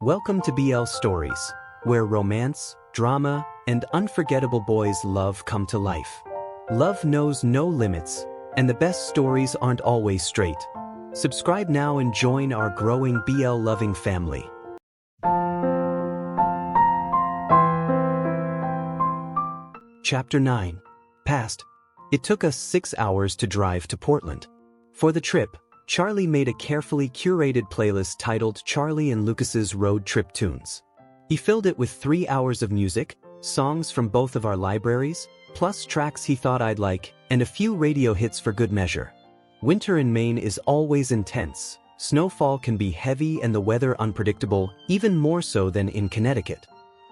Welcome to BL Stories, where romance, drama, and unforgettable boys' love come to life. Love knows no limits, and the best stories aren't always straight. Subscribe now and join our growing BL-loving family. Chapter 9. Past. It took us 6 hours to drive to Portland. For the trip, Charlie made a carefully curated playlist titled Charlie and Lucas's Road Trip Tunes. He filled it with 3 hours of music, songs from both of our libraries, plus tracks he thought I'd like, and a few radio hits for good measure. Winter in Maine is always intense. Snowfall can be heavy and the weather unpredictable, even more so than in Connecticut.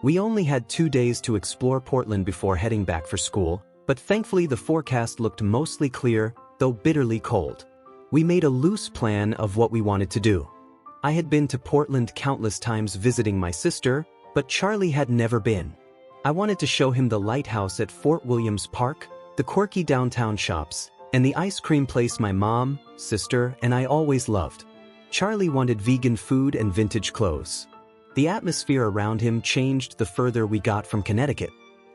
We only had 2 days to explore Portland before heading back for school, but thankfully the forecast looked mostly clear, though bitterly cold. We made a loose plan of what we wanted to do. I had been to Portland countless times visiting my sister, but Charlie had never been. I wanted to show him the lighthouse at Fort Williams Park, the quirky downtown shops, and the ice cream place my mom, sister, and I always loved. Charlie wanted vegan food and vintage clothes. The atmosphere around him changed the further we got from Connecticut.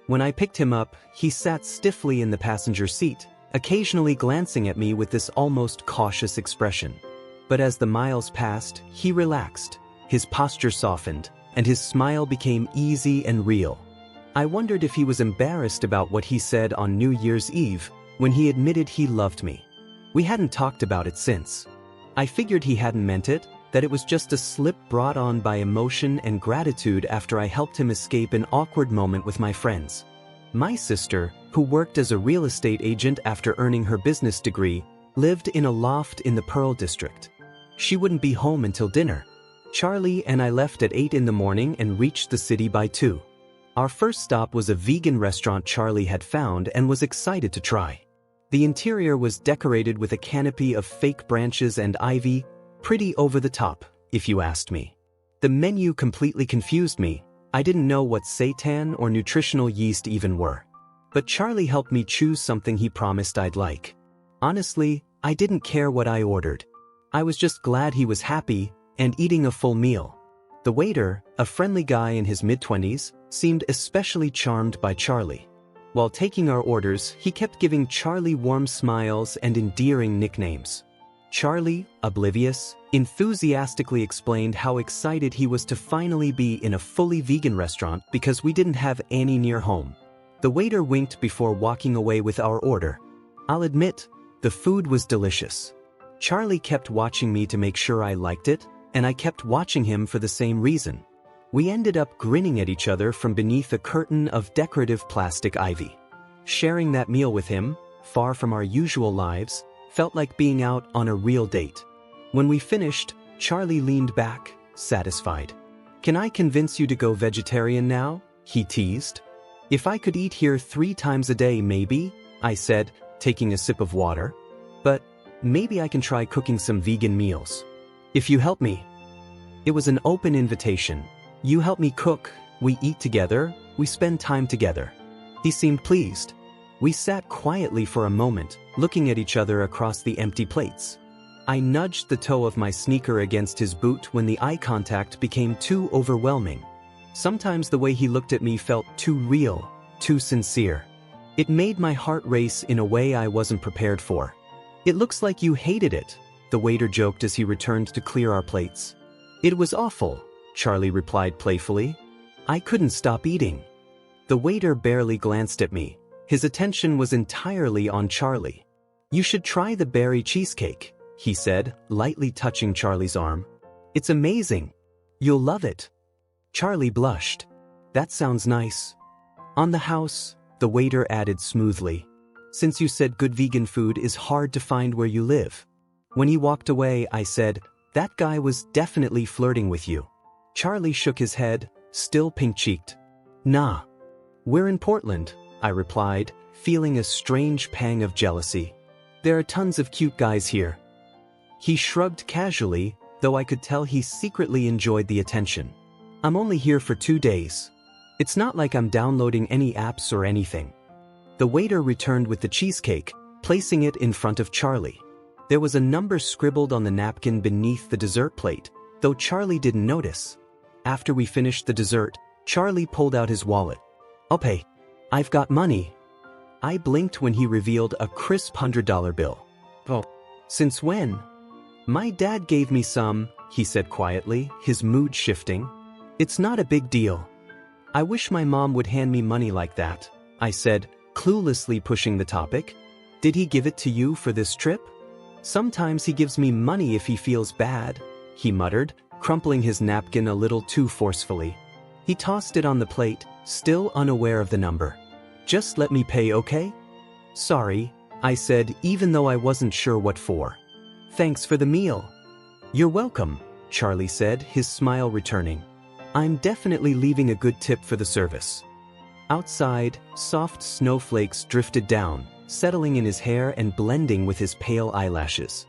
When I picked him up, he sat stiffly in the passenger seat, occasionally glancing at me with this almost cautious expression. But as the miles passed, he relaxed, his posture softened, and his smile became easy and real. I wondered if he was embarrassed about what he said on New Year's Eve, when he admitted he loved me. We hadn't talked about it since. I figured he hadn't meant it, that it was just a slip brought on by emotion and gratitude after I helped him escape an awkward moment with my friends. My sister, who worked as a real estate agent after earning her business degree, lived in a loft in the Pearl District. She wouldn't be home until dinner. Charlie and I left at 8 in the morning and reached the city by 2. Our first stop was a vegan restaurant Charlie had found and was excited to try. The interior was decorated with a canopy of fake branches and ivy, pretty over the top, if you asked me. The menu completely confused me. I didn't know what seitan or nutritional yeast even were. But Charlie helped me choose something he promised I'd like. Honestly, I didn't care what I ordered. I was just glad he was happy and eating a full meal. The waiter, a friendly guy in his mid-20s, seemed especially charmed by Charlie. While taking our orders, he kept giving Charlie warm smiles and endearing nicknames. Charlie, oblivious, enthusiastically explained how excited he was to finally be in a fully vegan restaurant because we didn't have any near home. The waiter winked before walking away with our order. I'll admit, the food was delicious. Charlie kept watching me to make sure I liked it, and I kept watching him for the same reason. We ended up grinning at each other from beneath a curtain of decorative plastic ivy. Sharing that meal with him, far from our usual lives, felt like being out on a real date. When we finished, Charlie leaned back, satisfied. "Can I convince you to go vegetarian now?" he teased. "If I could eat here 3 times a day maybe," I said, taking a sip of water. "But maybe I can try cooking some vegan meals. If you help me." It was an open invitation. You help me cook, we eat together, we spend time together. He seemed pleased. We sat quietly for a moment, looking at each other across the empty plates. I nudged the toe of my sneaker against his boot when the eye contact became too overwhelming. Sometimes the way he looked at me felt too real, too sincere. It made my heart race in a way I wasn't prepared for. "It looks like you hated it," the waiter joked as he returned to clear our plates. "It was awful," Charlie replied playfully. "I couldn't stop eating." The waiter barely glanced at me. His attention was entirely on Charlie. "You should try the berry cheesecake," he said, lightly touching Charlie's arm. "It's amazing. You'll love it." Charlie blushed. "That sounds nice." "On the house," the waiter added smoothly, "since you said good vegan food is hard to find where you live." When he walked away, I said, "That guy was definitely flirting with you." Charlie shook his head, still pink-cheeked. "Nah. We're in Portland," I replied, feeling a strange pang of jealousy. "There are tons of cute guys here." He shrugged casually, though I could tell he secretly enjoyed the attention. "I'm only here for 2 days. It's not like I'm downloading any apps or anything." The waiter returned with the cheesecake, placing it in front of Charlie. There was a number scribbled on the napkin beneath the dessert plate, though Charlie didn't notice. After we finished the dessert, Charlie pulled out his wallet. "I'll pay. I've got money." I blinked when he revealed a crisp $100 bill. "Oh, since when?" "My dad gave me some," he said quietly, his mood shifting. "It's not a big deal." "I wish my mom would hand me money like that," I said, cluelessly pushing the topic. "Did he give it to you for this trip?" "Sometimes he gives me money if he feels bad," he muttered, crumpling his napkin a little too forcefully. He tossed it on the plate, still unaware of the number. "Just let me pay, okay?" "Sorry," I said, even though I wasn't sure what for. "Thanks for the meal." "You're welcome," Charlie said, his smile returning. "I'm definitely leaving a good tip for the service." Outside, soft snowflakes drifted down, settling in his hair and blending with his pale eyelashes.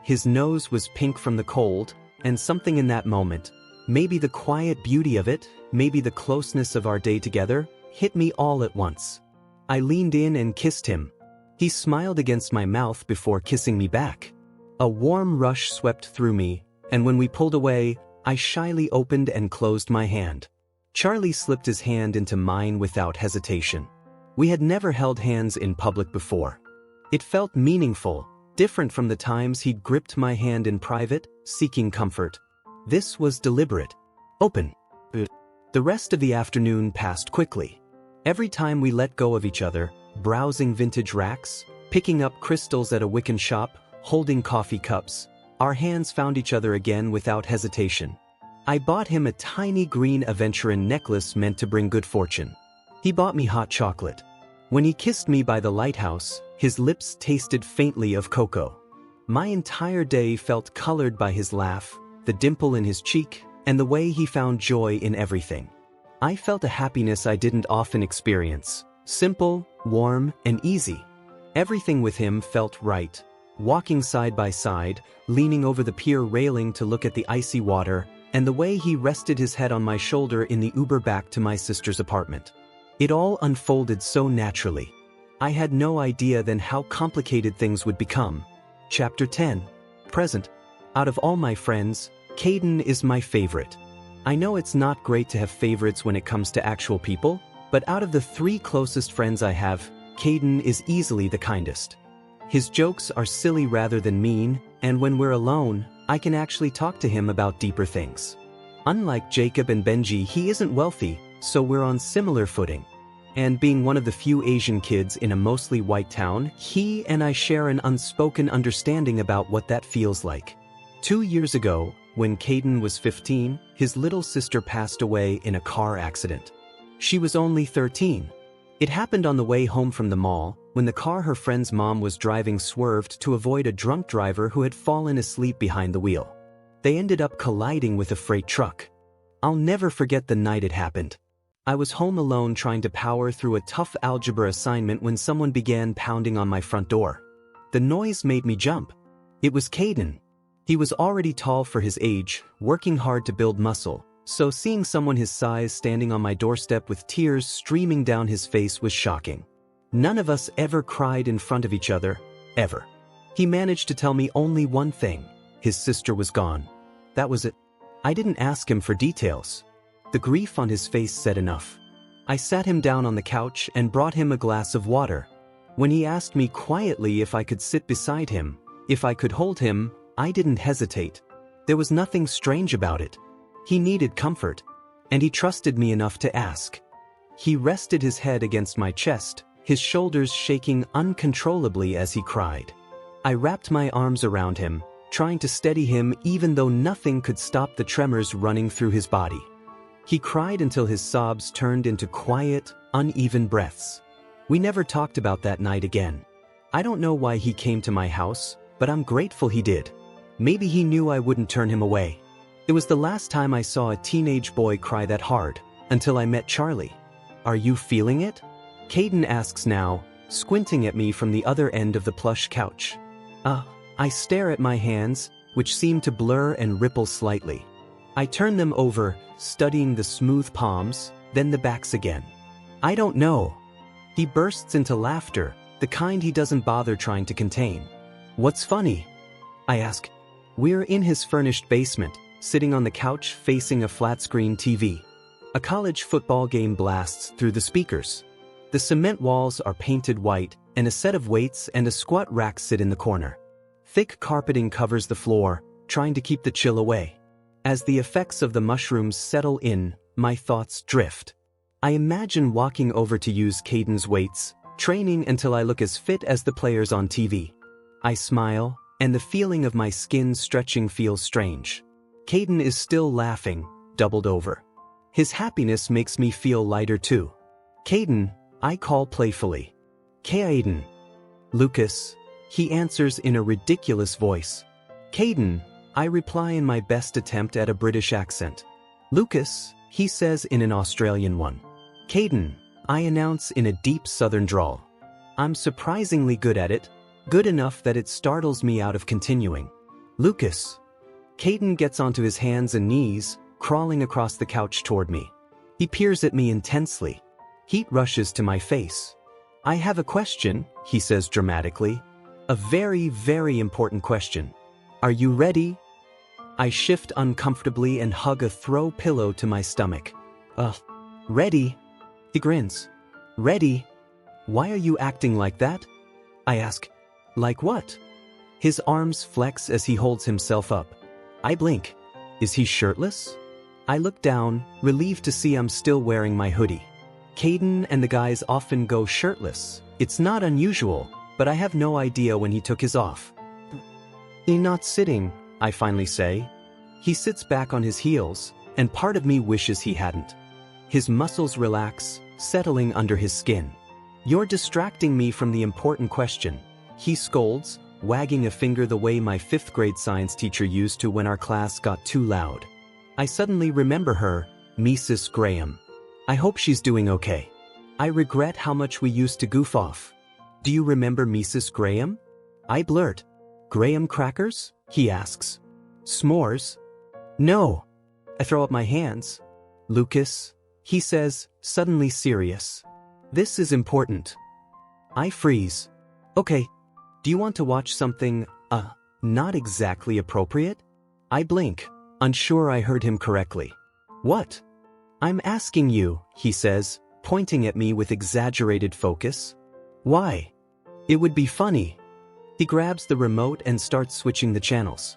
His nose was pink from the cold, and something in that moment, maybe the quiet beauty of it, maybe the closeness of our day together, hit me all at once. I leaned in and kissed him. He smiled against my mouth before kissing me back. A warm rush swept through me, and when we pulled away, I shyly opened and closed my hand. Charlie slipped his hand into mine without hesitation. We had never held hands in public before. It felt meaningful, different from the times he'd gripped my hand in private, seeking comfort. This was deliberate. Open. The rest of the afternoon passed quickly. Every time we let go of each other, browsing vintage racks, picking up crystals at a Wiccan shop, holding coffee cups, our hands found each other again without hesitation. I bought him a tiny green aventurine necklace meant to bring good fortune. He bought me hot chocolate. When he kissed me by the lighthouse, his lips tasted faintly of cocoa. My entire day felt colored by his laugh, the dimple in his cheek, and the way he found joy in everything. I felt a happiness I didn't often experience. Simple, warm, and easy. Everything with him felt right. Walking side by side, leaning over the pier railing to look at the icy water, and the way he rested his head on my shoulder in the Uber back to my sister's apartment. It all unfolded so naturally. I had no idea then how complicated things would become. Chapter 10. Present. Out of all my friends, Caden is my favorite. I know it's not great to have favorites when it comes to actual people, but out of the 3 closest friends I have, Caden is easily the kindest. His jokes are silly rather than mean, and when we're alone, I can actually talk to him about deeper things. Unlike Jacob and Benji, he isn't wealthy, so we're on similar footing. And being one of the few Asian kids in a mostly white town, he and I share an unspoken understanding about what that feels like. 2 years ago, when Caden was 15, his little sister passed away in a car accident. She was only 13. It happened on the way home from the mall, when the car her friend's mom was driving swerved to avoid a drunk driver who had fallen asleep behind the wheel. They ended up colliding with a freight truck. I'll never forget the night it happened. I was home alone trying to power through a tough algebra assignment when someone began pounding on my front door. The noise made me jump. It was Caden. He was already tall for his age, working hard to build muscle, so seeing someone his size standing on my doorstep with tears streaming down his face was shocking. None of us ever cried in front of each other, ever. He managed to tell me only one thing: his sister was gone. That was it. I didn't ask him for details. The grief on his face said enough. I sat him down on the couch and brought him a glass of water. When he asked me quietly if I could sit beside him, if I could hold him, I didn't hesitate. There was nothing strange about it. He needed comfort, and he trusted me enough to ask. He rested his head against my chest, his shoulders shaking uncontrollably as he cried. I wrapped my arms around him, trying to steady him even though nothing could stop the tremors running through his body. He cried until his sobs turned into quiet, uneven breaths. We never talked about that night again. I don't know why he came to my house, but I'm grateful he did. Maybe he knew I wouldn't turn him away. It was the last time I saw a teenage boy cry that hard, until I met Charlie. Are you feeling it? Caden asks now, squinting at me from the other end of the plush couch. I stare at my hands, which seem to blur and ripple slightly. I turn them over, studying the smooth palms, then the backs again. I don't know. He bursts into laughter, the kind he doesn't bother trying to contain. What's funny? I ask. We're in his furnished basement, sitting on the couch facing a flat-screen TV. A college football game blasts through the speakers. The cement walls are painted white, and a set of weights and a squat rack sit in the corner. Thick carpeting covers the floor, trying to keep the chill away. As the effects of the mushrooms settle in, my thoughts drift. I imagine walking over to use Caden's weights, training until I look as fit as the players on TV. I smile, and the feeling of my skin stretching feels strange. Caden is still laughing, doubled over. His happiness makes me feel lighter too. Caden, I call playfully. Caden. Lucas, he answers in a ridiculous voice. Caden, I reply in my best attempt at a British accent. Lucas, he says in an Australian one. Caden, I announce in a deep southern drawl. I'm surprisingly good at it, good enough that it startles me out of continuing. Lucas. Caden gets onto his hands and knees, crawling across the couch toward me. He peers at me intensely. Heat rushes to my face. I have a question, he says dramatically. A very, very important question. Are you ready? I shift uncomfortably and hug a throw pillow to my stomach. Ready? He grins. Ready? Why are you acting like that? I ask. Like what? His arms flex as he holds himself up. I blink. Is he shirtless? I look down, relieved to see I'm still wearing my hoodie. Caden and the guys often go shirtless. It's not unusual, but I have no idea when he took his off. He's not sitting, I finally say. He sits back on his heels, and part of me wishes he hadn't. His muscles relax, settling under his skin. You're distracting me from the important question. He scolds, wagging a finger the way my 5th grade science teacher used to when our class got too loud. I suddenly remember her, Mrs. Graham. I hope she's doing okay. I regret how much we used to goof off. Do you remember Mrs. Graham? I blurt. Graham crackers? He asks. S'mores? No. I throw up my hands. Lucas, he says, suddenly serious. This is important. I freeze. Okay. Do you want to watch something, not exactly appropriate? I blink, unsure I heard him correctly. What? I'm asking you, he says, pointing at me with exaggerated focus. Why? It would be funny. He grabs the remote and starts switching the channels.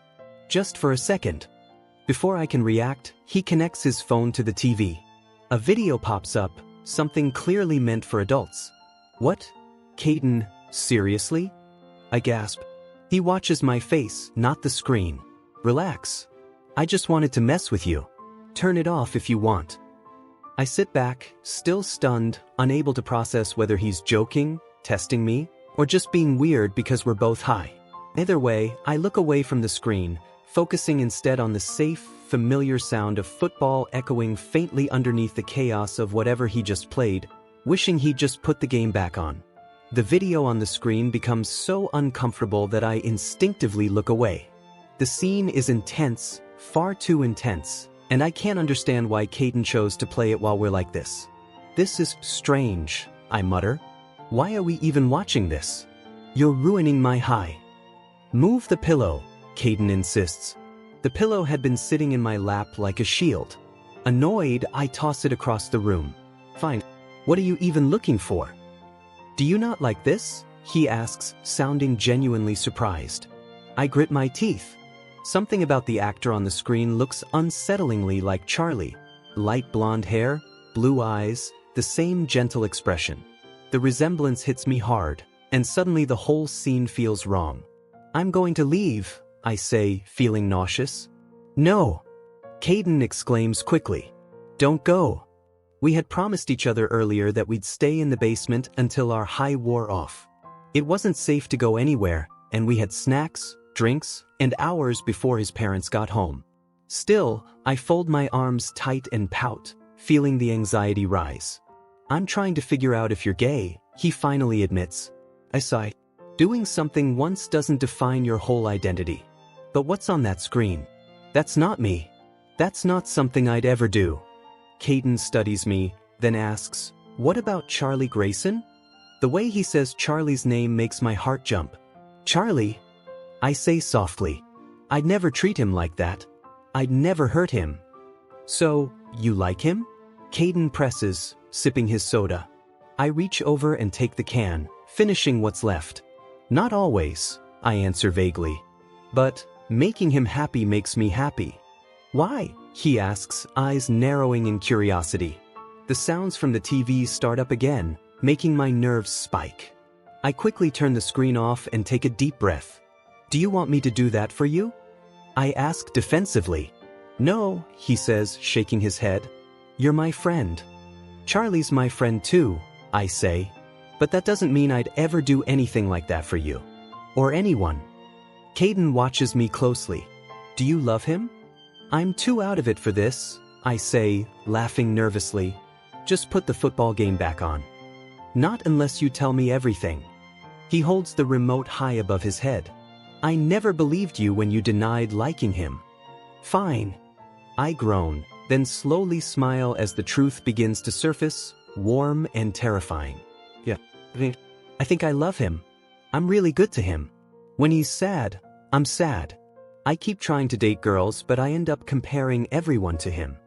Just for a second. Before I can react, he connects his phone to the TV. A video pops up, something clearly meant for adults. What? Caden, seriously? I gasp. He watches my face, not the screen. Relax. I just wanted to mess with you. Turn it off if you want. I sit back, still stunned, unable to process whether he's joking, testing me, or just being weird because we're both high. Either way, I look away from the screen, focusing instead on the safe, familiar sound of football echoing faintly underneath the chaos of whatever he just played, wishing he'd just put the game back on. The video on the screen becomes so uncomfortable that I instinctively look away. The scene is intense, far too intense, and I can't understand why Caden chose to play it while we're like this. This is strange, I mutter. Why are we even watching this? You're ruining my high. Move the pillow, Caden insists. The pillow had been sitting in my lap like a shield. Annoyed, I toss it across the room. Fine. What are you even looking for? Do you not like this? He asks, sounding genuinely surprised. I grit my teeth. Something about the actor on the screen looks unsettlingly like Charlie. Light blonde hair, blue eyes, the same gentle expression. The resemblance hits me hard, and suddenly the whole scene feels wrong. I'm going to leave, I say, feeling nauseous. No! Caden exclaims quickly. Don't go. We had promised each other earlier that we'd stay in the basement until our high wore off. It wasn't safe to go anywhere, and we had snacks, drinks, and hours before his parents got home. Still, I fold my arms tight and pout, feeling the anxiety rise. I'm trying to figure out if you're gay, he finally admits. I sigh. Doing something once doesn't define your whole identity. But what's on that screen? That's not me. That's not something I'd ever do. Caden studies me, then asks, what about Charlie Grayson? The way he says Charlie's name makes my heart jump. Charlie? I say softly. I'd never treat him like that. I'd never hurt him. So, you like him? Caden presses, sipping his soda. I reach over and take the can, finishing what's left. Not always, I answer vaguely. But, making him happy makes me happy. Why? He asks, eyes narrowing in curiosity. The sounds from the TV start up again, making my nerves spike. I quickly turn the screen off and take a deep breath. Do you want me to do that for you? I ask defensively. No, he says, shaking his head. You're my friend. Charlie's my friend too, I say. But that doesn't mean I'd ever do anything like that for you. Or anyone. Caden watches me closely. Do you love him? I'm too out of it for this, I say, laughing nervously. Just put the football game back on. Not unless you tell me everything. He holds the remote high above his head. I never believed you when you denied liking him. Fine. I groan, then slowly smile as the truth begins to surface, warm and terrifying. Yeah, I think I love him. I'm really good to him. When he's sad, I'm sad. I keep trying to date girls, but I end up comparing everyone to him.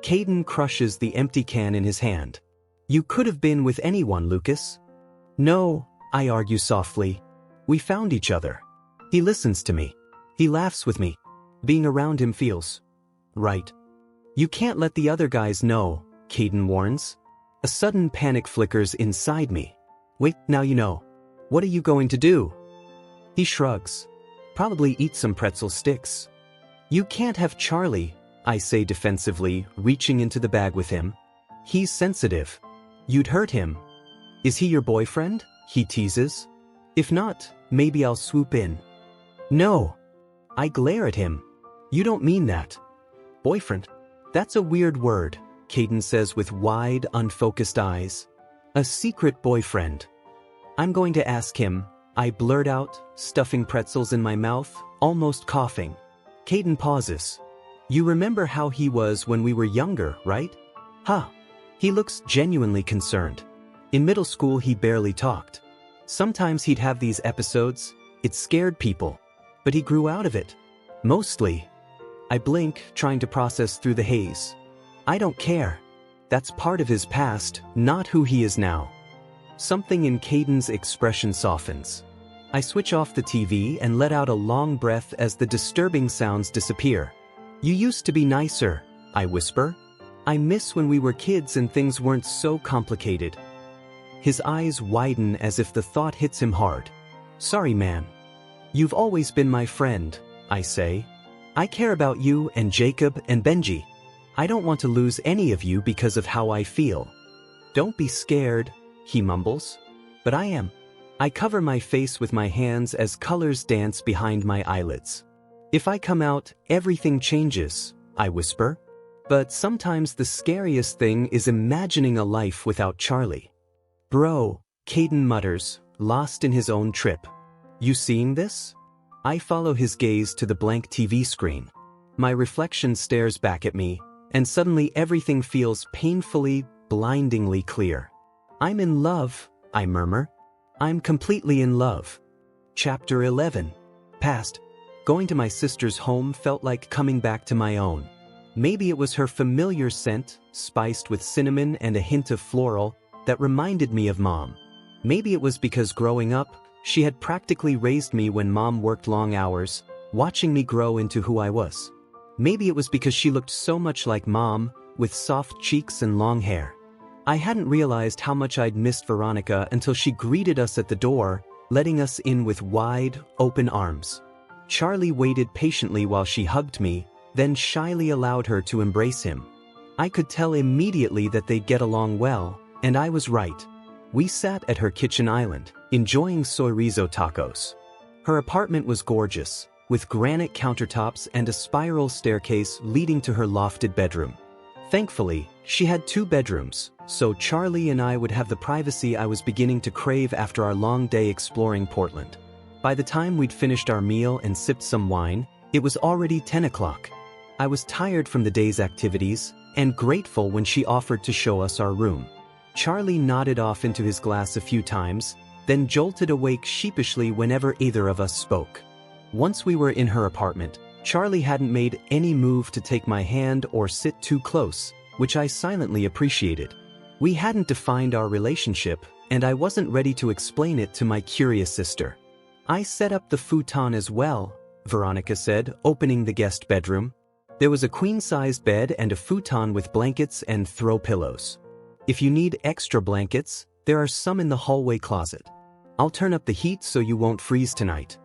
Caden crushes the empty can in his hand. You could have been with anyone, Lucas. No, I argue softly. We found each other. He listens to me. He laughs with me. Being around him feels right. You can't let the other guys know, Caden warns. A sudden panic flickers inside me. Wait, now you know. What are you going to do? He shrugs. Probably eat some pretzel sticks. You can't have Charlie, I say defensively, reaching into the bag with him. He's sensitive. You'd hurt him. Is he your boyfriend? He teases. If not, maybe I'll swoop in. No. I glare at him. You don't mean that. Boyfriend? That's a weird word, Caden says with wide, unfocused eyes. A secret boyfriend. I'm going to ask him, I blurt out, stuffing pretzels in my mouth, almost coughing. Caden pauses. You remember how he was when we were younger, right? Huh. He looks genuinely concerned. In middle school he barely talked. Sometimes he'd have these episodes, it scared people. But he grew out of it. Mostly. I blink, trying to process through the haze. I don't care. That's part of his past, not who he is now. Something in Caden's expression softens. I switch off the TV and let out a long breath as the disturbing sounds disappear. You used to be nicer, I whisper. I miss when we were kids and things weren't so complicated. His eyes widen as if the thought hits him hard. Sorry, man. You've always been my friend, I say. I care about you and Jacob and Benji. I don't want to lose any of you because of how I feel. Don't be scared, he mumbles. But I am. I cover my face with my hands as colors dance behind my eyelids. If I come out, everything changes, I whisper. But sometimes the scariest thing is imagining a life without Charlie. Bro, Caden mutters, lost in his own trip. You seeing this? I follow his gaze to the blank TV screen. My reflection stares back at me, and suddenly everything feels painfully, blindingly clear. I'm in love, I murmur. I'm completely in love. Chapter 11. Past. Going to my sister's home felt like coming back to my own. Maybe it was her familiar scent, spiced with cinnamon and a hint of floral, that reminded me of Mom. Maybe it was because growing up, she had practically raised me when Mom worked long hours, watching me grow into who I was. Maybe it was because she looked so much like Mom, with soft cheeks and long hair. I hadn't realized how much I'd missed Veronica until she greeted us at the door, letting us in with wide, open arms. Charlie waited patiently while she hugged me, then shyly allowed her to embrace him. I could tell immediately that they'd get along well, and I was right. We sat at her kitchen island, enjoying chorizo tacos. Her apartment was gorgeous, with granite countertops and a spiral staircase leading to her lofted bedroom. Thankfully, she had 2 bedrooms, so Charlie and I would have the privacy I was beginning to crave after our long day exploring Portland. By the time we'd finished our meal and sipped some wine, it was already 10 o'clock. I was tired from the day's activities, and grateful when she offered to show us our room. Charlie nodded off into his glass a few times, then jolted awake sheepishly whenever either of us spoke. Once we were in her apartment, Charlie hadn't made any move to take my hand or sit too close, which I silently appreciated. We hadn't defined our relationship, and I wasn't ready to explain it to my curious sister. "I set up the futon as well," Veronica said, opening the guest bedroom. There was a queen-sized bed and a futon with blankets and throw pillows. "If you need extra blankets, there are some in the hallway closet. I'll turn up the heat so you won't freeze tonight."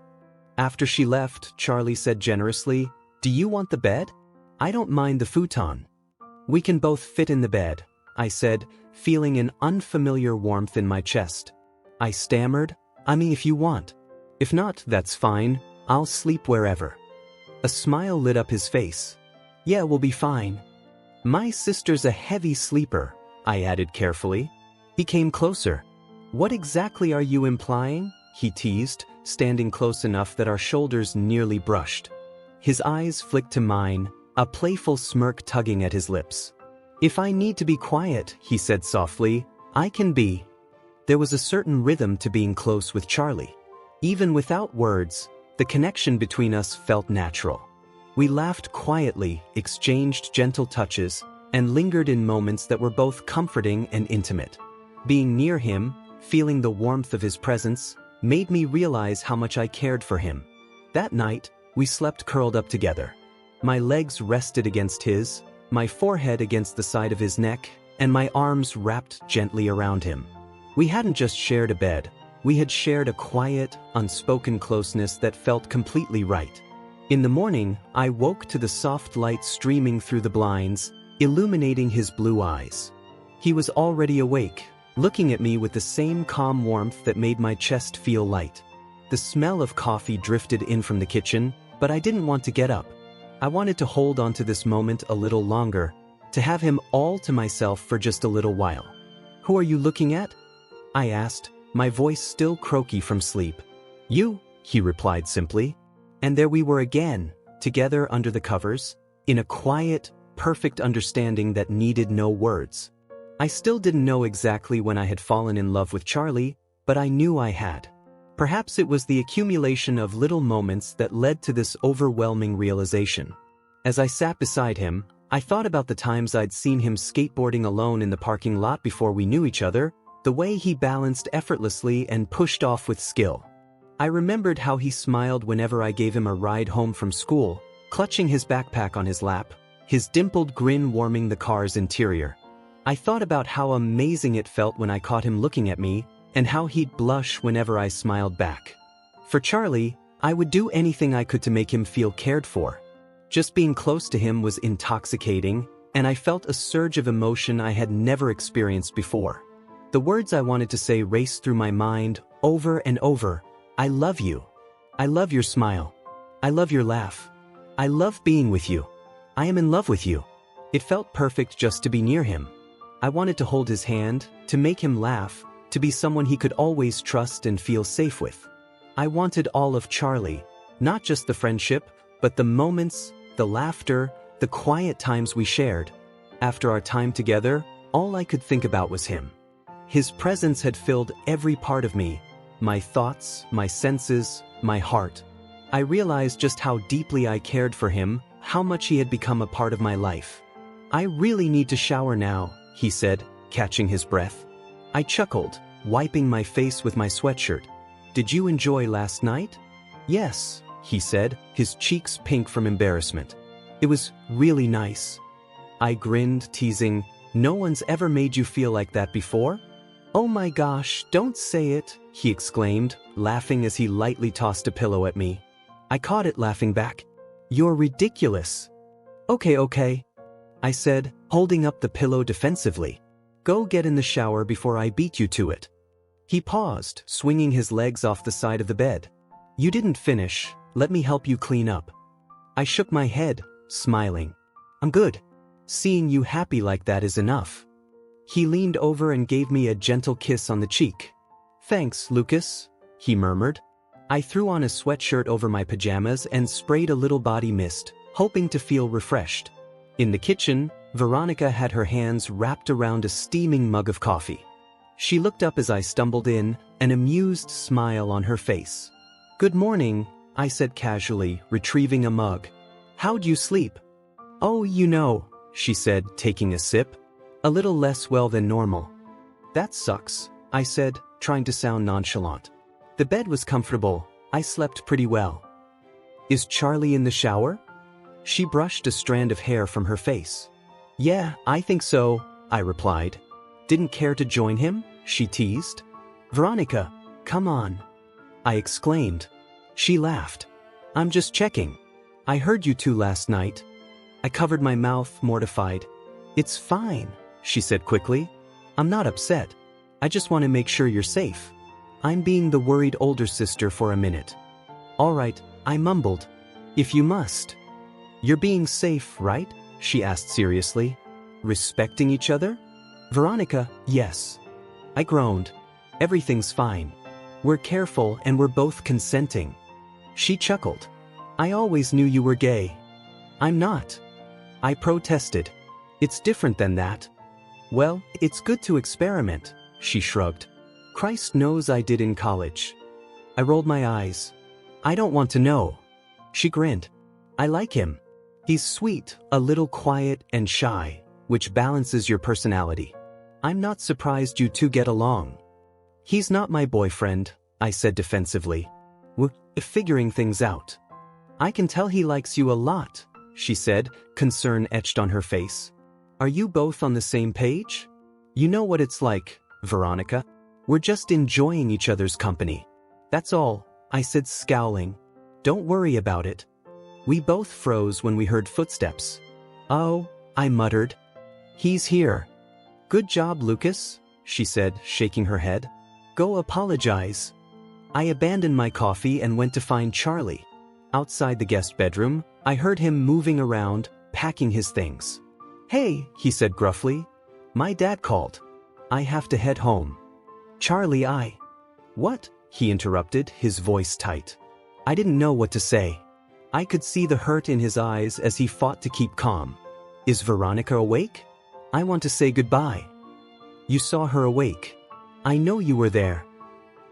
After she left, Charlie said generously, "Do you want the bed? I don't mind the futon." "We can both fit in the bed," I said, feeling an unfamiliar warmth in my chest. I stammered, "I mean, if you want. If not, that's fine, I'll sleep wherever." A smile lit up his face. "Yeah, we'll be fine." "My sister's a heavy sleeper," I added carefully. He came closer. "What exactly are you implying?" he teased, standing close enough that our shoulders nearly brushed. His eyes flicked to mine, a playful smirk tugging at his lips. "If I need to be quiet," he said softly, "I can be." There was a certain rhythm to being close with Charlie. Even without words, the connection between us felt natural. We laughed quietly, exchanged gentle touches, and lingered in moments that were both comforting and intimate. Being near him, feeling the warmth of his presence, made me realize how much I cared for him. That night, we slept curled up together. My legs rested against his, my forehead against the side of his neck, and my arms wrapped gently around him. We hadn't just shared a bed, we had shared a quiet, unspoken closeness that felt completely right. In the morning, I woke to the soft light streaming through the blinds, illuminating his blue eyes. He was already awake, looking at me with the same calm warmth that made my chest feel light. The smell of coffee drifted in from the kitchen, but I didn't want to get up. I wanted to hold on to this moment a little longer, to have him all to myself for just a little while. "Who are you looking at?" I asked, my voice still croaky from sleep. "You," he replied simply. And there we were again, together under the covers, in a quiet, perfect understanding that needed no words. I still didn't know exactly when I had fallen in love with Charlie, but I knew I had. Perhaps it was the accumulation of little moments that led to this overwhelming realization. As I sat beside him, I thought about the times I'd seen him skateboarding alone in the parking lot before we knew each other, the way he balanced effortlessly and pushed off with skill. I remembered how he smiled whenever I gave him a ride home from school, clutching his backpack on his lap, his dimpled grin warming the car's interior. I thought about how amazing it felt when I caught him looking at me, and how he'd blush whenever I smiled back. For Charlie, I would do anything I could to make him feel cared for. Just being close to him was intoxicating, and I felt a surge of emotion I had never experienced before. The words I wanted to say raced through my mind over and over. "I love you. I love your smile. I love your laugh. I love being with you. I am in love with you." It felt perfect just to be near him. I wanted to hold his hand, to make him laugh, to be someone he could always trust and feel safe with. I wanted all of Charlie, not just the friendship, but the moments, the laughter, the quiet times we shared. After our time together, all I could think about was him. His presence had filled every part of me, my thoughts, my senses, my heart. I realized just how deeply I cared for him, how much he had become a part of my life. "I really need to shower now," he said, catching his breath. I chuckled, wiping my face with my sweatshirt. "Did you enjoy last night?" "Yes," he said, his cheeks pink from embarrassment. "It was really nice." I grinned, teasing, "No one's ever made you feel like that before?" "Oh my gosh, don't say it," he exclaimed, laughing as he lightly tossed a pillow at me. I caught it, laughing back. "You're ridiculous." Okay, I said, holding up the pillow defensively. "Go get in the shower before I beat you to it." He paused, swinging his legs off the side of the bed. "You didn't finish, let me help you clean up." I shook my head, smiling. "I'm good. Seeing you happy like that is enough." He leaned over and gave me a gentle kiss on the cheek. "Thanks, Lucas," he murmured. I threw on a sweatshirt over my pajamas and sprayed a little body mist, hoping to feel refreshed. In the kitchen, Veronica had her hands wrapped around a steaming mug of coffee. She looked up as I stumbled in, an amused smile on her face. "Good morning," I said casually, retrieving a mug. How'd you sleep? Oh, you know, she said, taking a sip. A little less well than normal. That sucks, I said, trying to sound nonchalant. The bed was comfortable. I slept pretty well. Is Charlie in the shower? She brushed a strand of hair from her face. Yeah, I think so, I replied. Didn't care to join him? She teased. Veronica, come on, I exclaimed. She laughed. I'm just checking. I heard you two last night. I covered my mouth, mortified. It's fine, she said quickly. I'm not upset. I just want to make sure you're safe. I'm being the worried older sister for a minute. All right, I mumbled. If you must. You're being safe, right? She asked seriously. Respecting each other? Veronica, yes. I groaned. Everything's fine. We're careful and we're both consenting. She chuckled. I always knew you were gay. I'm not. I protested. It's different than that. Well, it's good to experiment, she shrugged. Christ knows I did in college. I rolled my eyes. I don't want to know. She grinned. I like him. He's sweet, a little quiet and shy, which balances your personality. I'm not surprised you two get along. He's not my boyfriend, I said defensively. We're figuring things out. I can tell he likes you a lot, she said, concern etched on her face. Are you both on the same page? You know what it's like, Veronica. We're just enjoying each other's company. That's all, I said, scowling. Don't worry about it. We both froze when we heard footsteps. Oh, I muttered. He's here. Good job, Lucas, she said, shaking her head. Go apologize. I abandoned my coffee and went to find Charlie. Outside the guest bedroom, I heard him moving around, packing his things. Hey, he said gruffly. My dad called. I have to head home. Charlie, What? He interrupted, his voice tight. I didn't know what to say. I could see the hurt in his eyes as he fought to keep calm. Is Veronica awake? I want to say goodbye. You saw her awake. I know you were there.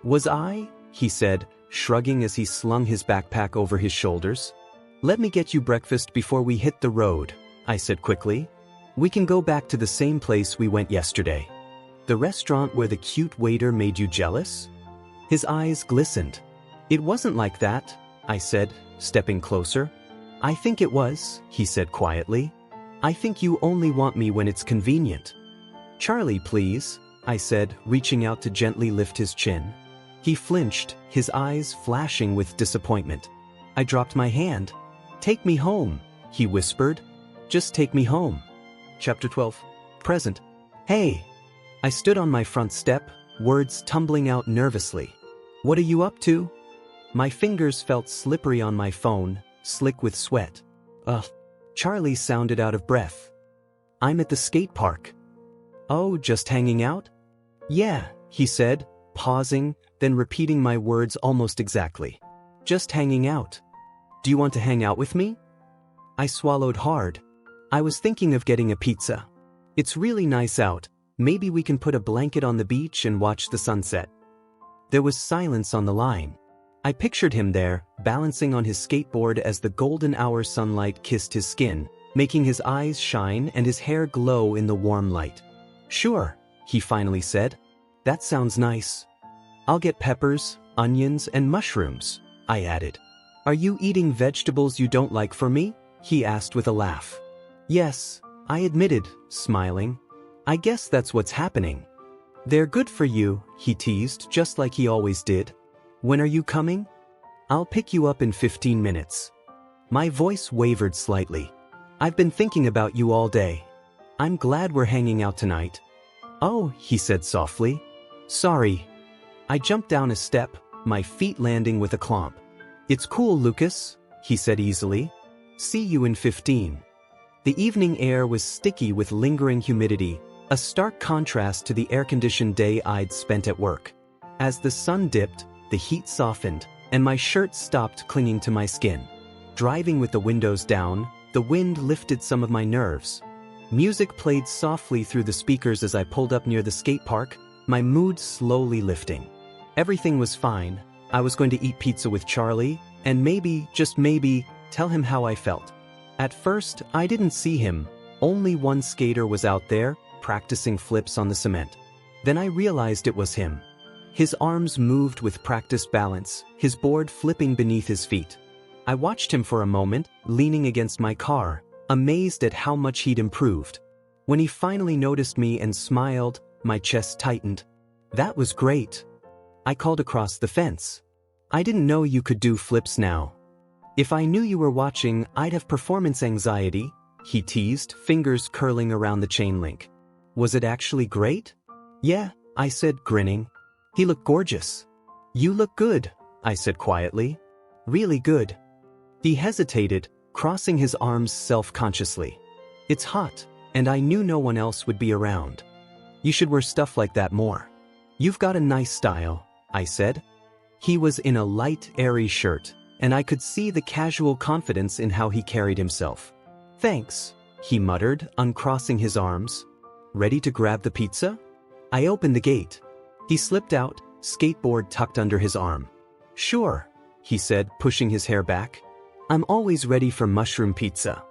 Was I? He said, shrugging as he slung his backpack over his shoulders. Let me get you breakfast before we hit the road, I said quickly. We can go back to the same place we went yesterday. The restaurant where the cute waiter made you jealous? His eyes glistened. It wasn't like that, I said, stepping closer. I think it was, he said quietly. I think you only want me when it's convenient. Charlie, please, I said, reaching out to gently lift his chin. He flinched, his eyes flashing with disappointment. I dropped my hand. Take me home, he whispered. Just take me home. Chapter 12. Present. Hey. I stood on my front step, words tumbling out nervously. What are you up to? My fingers felt slippery on my phone, slick with sweat. Charlie sounded out of breath. I'm at the skate park. Oh, just hanging out? Yeah, he said, pausing, then repeating my words almost exactly. Just hanging out. Do you want to hang out with me? I swallowed hard. I was thinking of getting a pizza. It's really nice out. Maybe we can put a blanket on the beach and watch the sunset. There was silence on the line. I pictured him there, balancing on his skateboard as the golden hour sunlight kissed his skin, making his eyes shine and his hair glow in the warm light. Sure, he finally said. That sounds nice. I'll get peppers, onions, and mushrooms, I added. Are you eating vegetables you don't like for me? He asked with a laugh. Yes, I admitted, smiling. I guess that's what's happening. They're good for you, he teased, just like he always did. When are you coming? I'll pick you up in 15 minutes. My voice wavered slightly. I've been thinking about you all day. I'm glad we're hanging out tonight. Oh, he said softly. Sorry. I jumped down a step, my feet landing with a clomp. It's cool, Lucas, he said easily. See you in 15. The evening air was sticky with lingering humidity, a stark contrast to the air-conditioned day I'd spent at work. As the sun dipped, the heat softened, and my shirt stopped clinging to my skin. Driving with the windows down, the wind lifted some of my nerves. Music played softly through the speakers as I pulled up near the skate park, my mood slowly lifting. Everything was fine. I was going to eat pizza with Charlie, and maybe, just maybe, tell him how I felt. At first, I didn't see him. Only one skater was out there, practicing flips on the cement. Then I realized it was him. His arms moved with practiced balance, his board flipping beneath his feet. I watched him for a moment, leaning against my car, amazed at how much he'd improved. When he finally noticed me and smiled, my chest tightened. That was great. I called across the fence. I didn't know you could do flips now. If I knew you were watching, I'd have performance anxiety, he teased, fingers curling around the chain link. Was it actually great? Yeah, I said, grinning. He looked gorgeous. You look good, I said quietly. Really good. He hesitated, crossing his arms self-consciously. It's hot, and I knew no one else would be around. You should wear stuff like that more. You've got a nice style, I said. He was in a light, airy shirt, and I could see the casual confidence in how he carried himself. Thanks, he muttered, uncrossing his arms. Ready to grab the pizza? I opened the gate. He slipped out, skateboard tucked under his arm. Sure, he said, pushing his hair back. I'm always ready for mushroom pizza.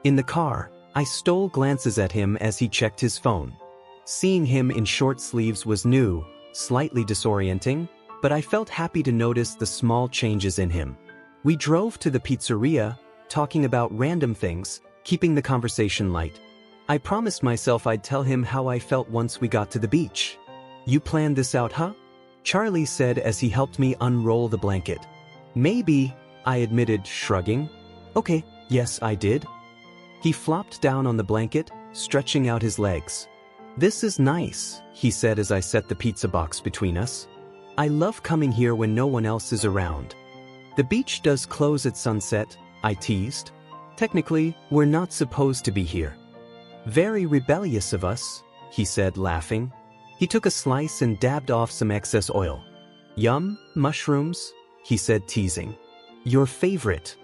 In the car, I stole glances at him as he checked his phone. Seeing him in short sleeves was new, slightly disorienting, but I felt happy to notice the small changes in him. We drove to the pizzeria, talking about random things, keeping the conversation light. I promised myself I'd tell him how I felt once we got to the beach. You planned this out, huh? Charlie said as he helped me unroll the blanket. Maybe, I admitted, shrugging. Okay, yes, I did. He flopped down on the blanket, stretching out his legs. This is nice, he said as I set the pizza box between us. I love coming here when no one else is around. The beach does close at sunset, I teased. Technically, we're not supposed to be here. Very rebellious of us, he said, laughing. He took a slice and dabbed off some excess oil. Yum, mushrooms, he said, teasing. Your favorite.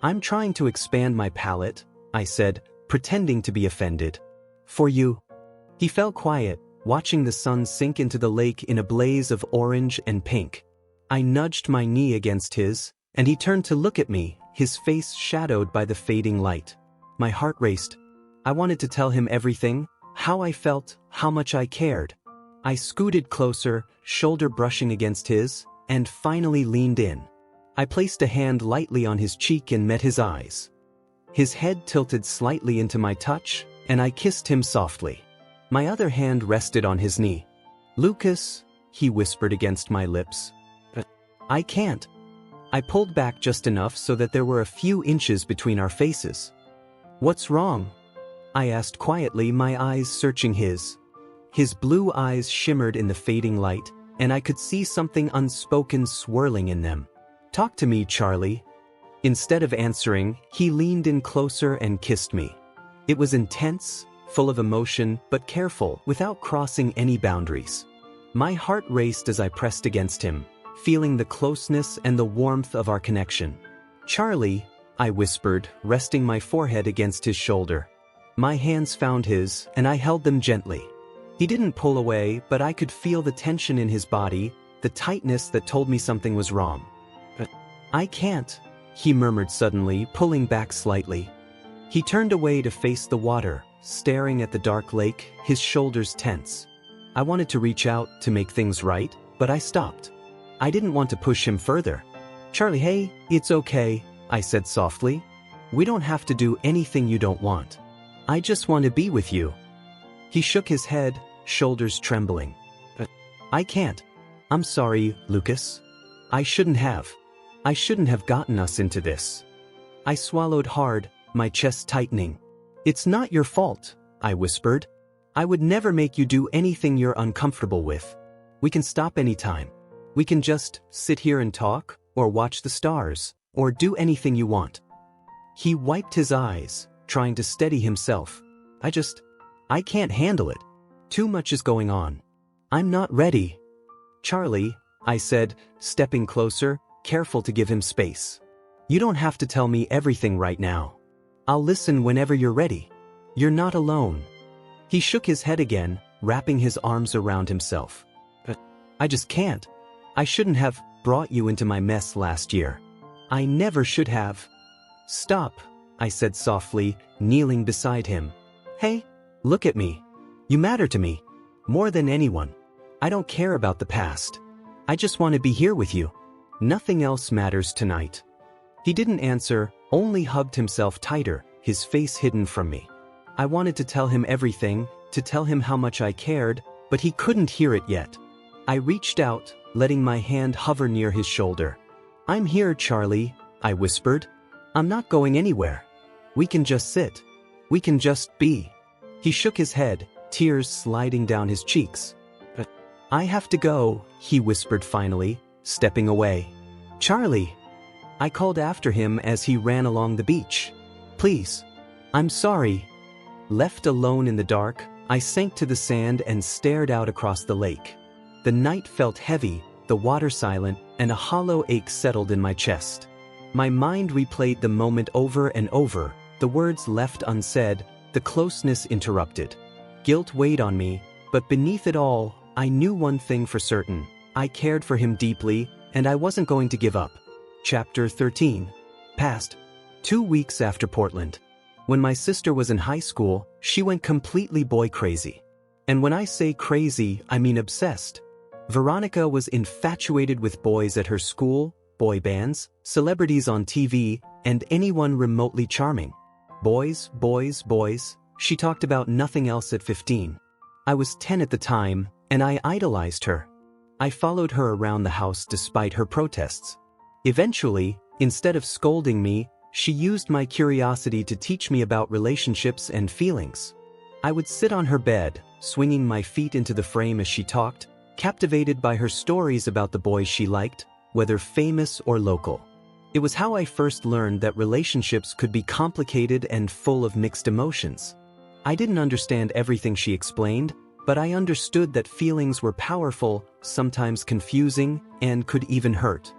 I'm trying to expand my palate, I said, pretending to be offended. For you. He fell quiet, watching the sun sink into the lake in a blaze of orange and pink. I nudged my knee against his, and he turned to look at me, his face shadowed by the fading light. My heart raced. I wanted to tell him everything, how I felt, how much I cared. I scooted closer, shoulder brushing against his, and finally leaned in. I placed a hand lightly on his cheek and met his eyes. His head tilted slightly into my touch, and I kissed him softly. My other hand rested on his knee. Lucas, he whispered against my lips. I can't. I pulled back just enough so that there were a few inches between our faces. What's wrong? I asked quietly, my eyes searching his. His blue eyes shimmered in the fading light, and I could see something unspoken swirling in them. Talk to me, Charlie. Instead of answering, he leaned in closer and kissed me. It was intense, full of emotion, but careful, without crossing any boundaries. My heart raced as I pressed against him, feeling the closeness and the warmth of our connection. Charlie, I whispered, resting my forehead against his shoulder. My hands found his, and I held them gently. He didn't pull away, but I could feel the tension in his body, the tightness that told me something was wrong. I can't, he murmured suddenly, pulling back slightly. He turned away to face the water, staring at the dark lake, his shoulders tense. I wanted to reach out to make things right, but I stopped. I didn't want to push him further. Charlie, hey, it's okay, I said softly. We don't have to do anything you don't want. I just want to be with you. He shook his head, shoulders trembling. I can't. I'm sorry, Lucas. I shouldn't have gotten us into this. I swallowed hard, my chest tightening. It's not your fault, I whispered. I would never make you do anything you're uncomfortable with. We can stop anytime. We can just sit here and talk, or watch the stars, or do anything you want. He wiped his eyes, trying to steady himself. I can't handle it. Too much is going on. I'm not ready. Charlie, I said, stepping closer, careful to give him space. You don't have to tell me everything right now. I'll listen whenever you're ready. You're not alone. He shook his head again, wrapping his arms around himself. I just can't. I shouldn't have brought you into my mess last year. I never should have. Stop, I said softly, kneeling beside him. Hey, look at me. You matter to me. More than anyone. I don't care about the past. I just want to be here with you. Nothing else matters tonight. He didn't answer, only hugged himself tighter, his face hidden from me. I wanted to tell him everything, to tell him how much I cared, but he couldn't hear it yet. I reached out, letting my hand hover near his shoulder. I'm here, Charlie, I whispered. I'm not going anywhere. We can just sit. We can just be. He shook his head, tears sliding down his cheeks. But I have to go, he whispered finally, stepping away. Charlie! I called after him as he ran along the beach. Please. I'm sorry. Left alone in the dark, I sank to the sand and stared out across the lake. The night felt heavy, the water silent, and a hollow ache settled in my chest. My mind replayed the moment over and over, the words left unsaid, the closeness interrupted. Guilt weighed on me, but beneath it all, I knew one thing for certain. I cared for him deeply, and I wasn't going to give up. Chapter 13. Past. 2 weeks after Portland. When my sister was in high school, she went completely boy crazy. And when I say crazy, I mean obsessed. Veronica was infatuated with boys at her school, boy bands, celebrities on TV, and anyone remotely charming. Boys, boys, boys. She talked about nothing else at 15. I was 10 at the time, and I idolized her. I followed her around the house despite her protests. Eventually, instead of scolding me, she used my curiosity to teach me about relationships and feelings. I would sit on her bed, swinging my feet into the frame as she talked, captivated by her stories about the boys she liked, whether famous or local. It was how I first learned that relationships could be complicated and full of mixed emotions. I didn't understand everything she explained, but I understood that feelings were powerful, sometimes confusing, and could even hurt.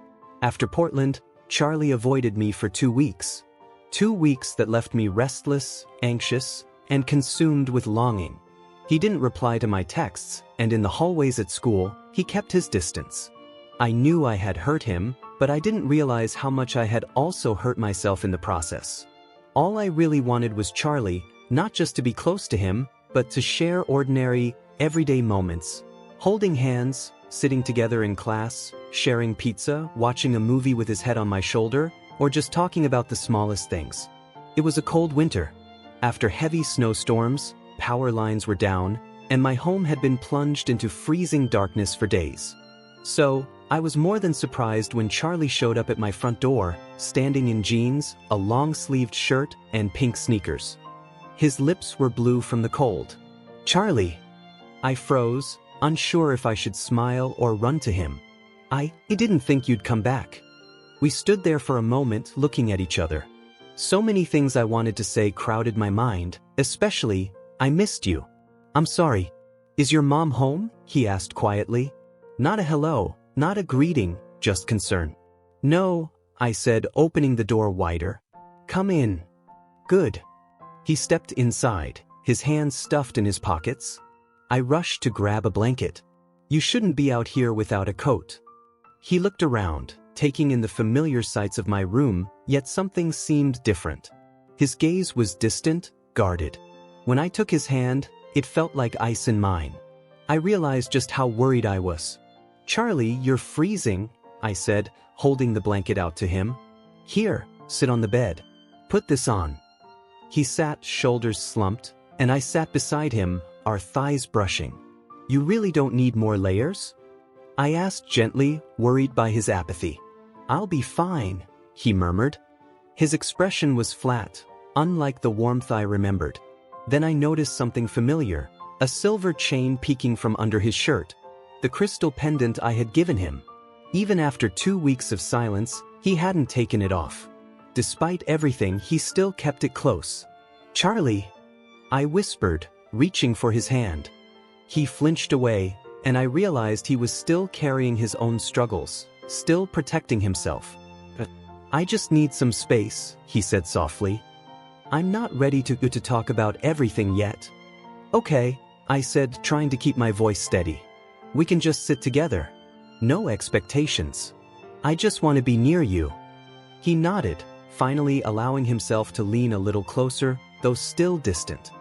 After Portland, Charlie avoided me for 2 weeks. 2 weeks that left me restless, anxious, and consumed with longing. He didn't reply to my texts, and in the hallways at school, he kept his distance. I knew I had hurt him, but I didn't realize how much I had also hurt myself in the process. All I really wanted was Charlie, not just to be close to him, but to share ordinary, everyday moments. Holding hands, sitting together in class, sharing pizza, watching a movie with his head on my shoulder, or just talking about the smallest things. It was a cold winter. After heavy snowstorms, power lines were down, and my home had been plunged into freezing darkness for days. So, I was more than surprised when Charlie showed up at my front door, standing in jeans, a long-sleeved shirt, and pink sneakers. His lips were blue from the cold. Charlie! I froze, unsure if I should smile or run to him. I didn't think you'd come back. We stood there for a moment looking at each other. So many things I wanted to say crowded my mind, especially, I missed you. I'm sorry. Is your mom home? He asked quietly. Not a hello, not a greeting, just concern. No, I said, opening the door wider. Come in. Good. He stepped inside, his hands stuffed in his pockets. I rushed to grab a blanket. You shouldn't be out here without a coat. He looked around, taking in the familiar sights of my room, yet something seemed different. His gaze was distant, guarded. When I took his hand, it felt like ice in mine. I realized just how worried I was. Charlie, you're freezing, I said, holding the blanket out to him. Here, sit on the bed. Put this on. He sat, shoulders slumped, and I sat beside him, our thighs brushing. You really don't need more layers? I asked gently, worried by his apathy. I'll be fine, he murmured. His expression was flat, unlike the warmth I remembered. Then I noticed something familiar, a silver chain peeking from under his shirt, the crystal pendant I had given him. Even after 2 weeks of silence, he hadn't taken it off. Despite everything, he still kept it close. Charlie, I whispered, reaching for his hand. He flinched away, and I realized he was still carrying his own struggles, still protecting himself. But I just need some space, he said softly. I'm not ready to talk about everything yet. Okay, I said, trying to keep my voice steady. We can just sit together. No expectations. I just want to be near you. He nodded, finally allowing himself to lean a little closer, though still distant.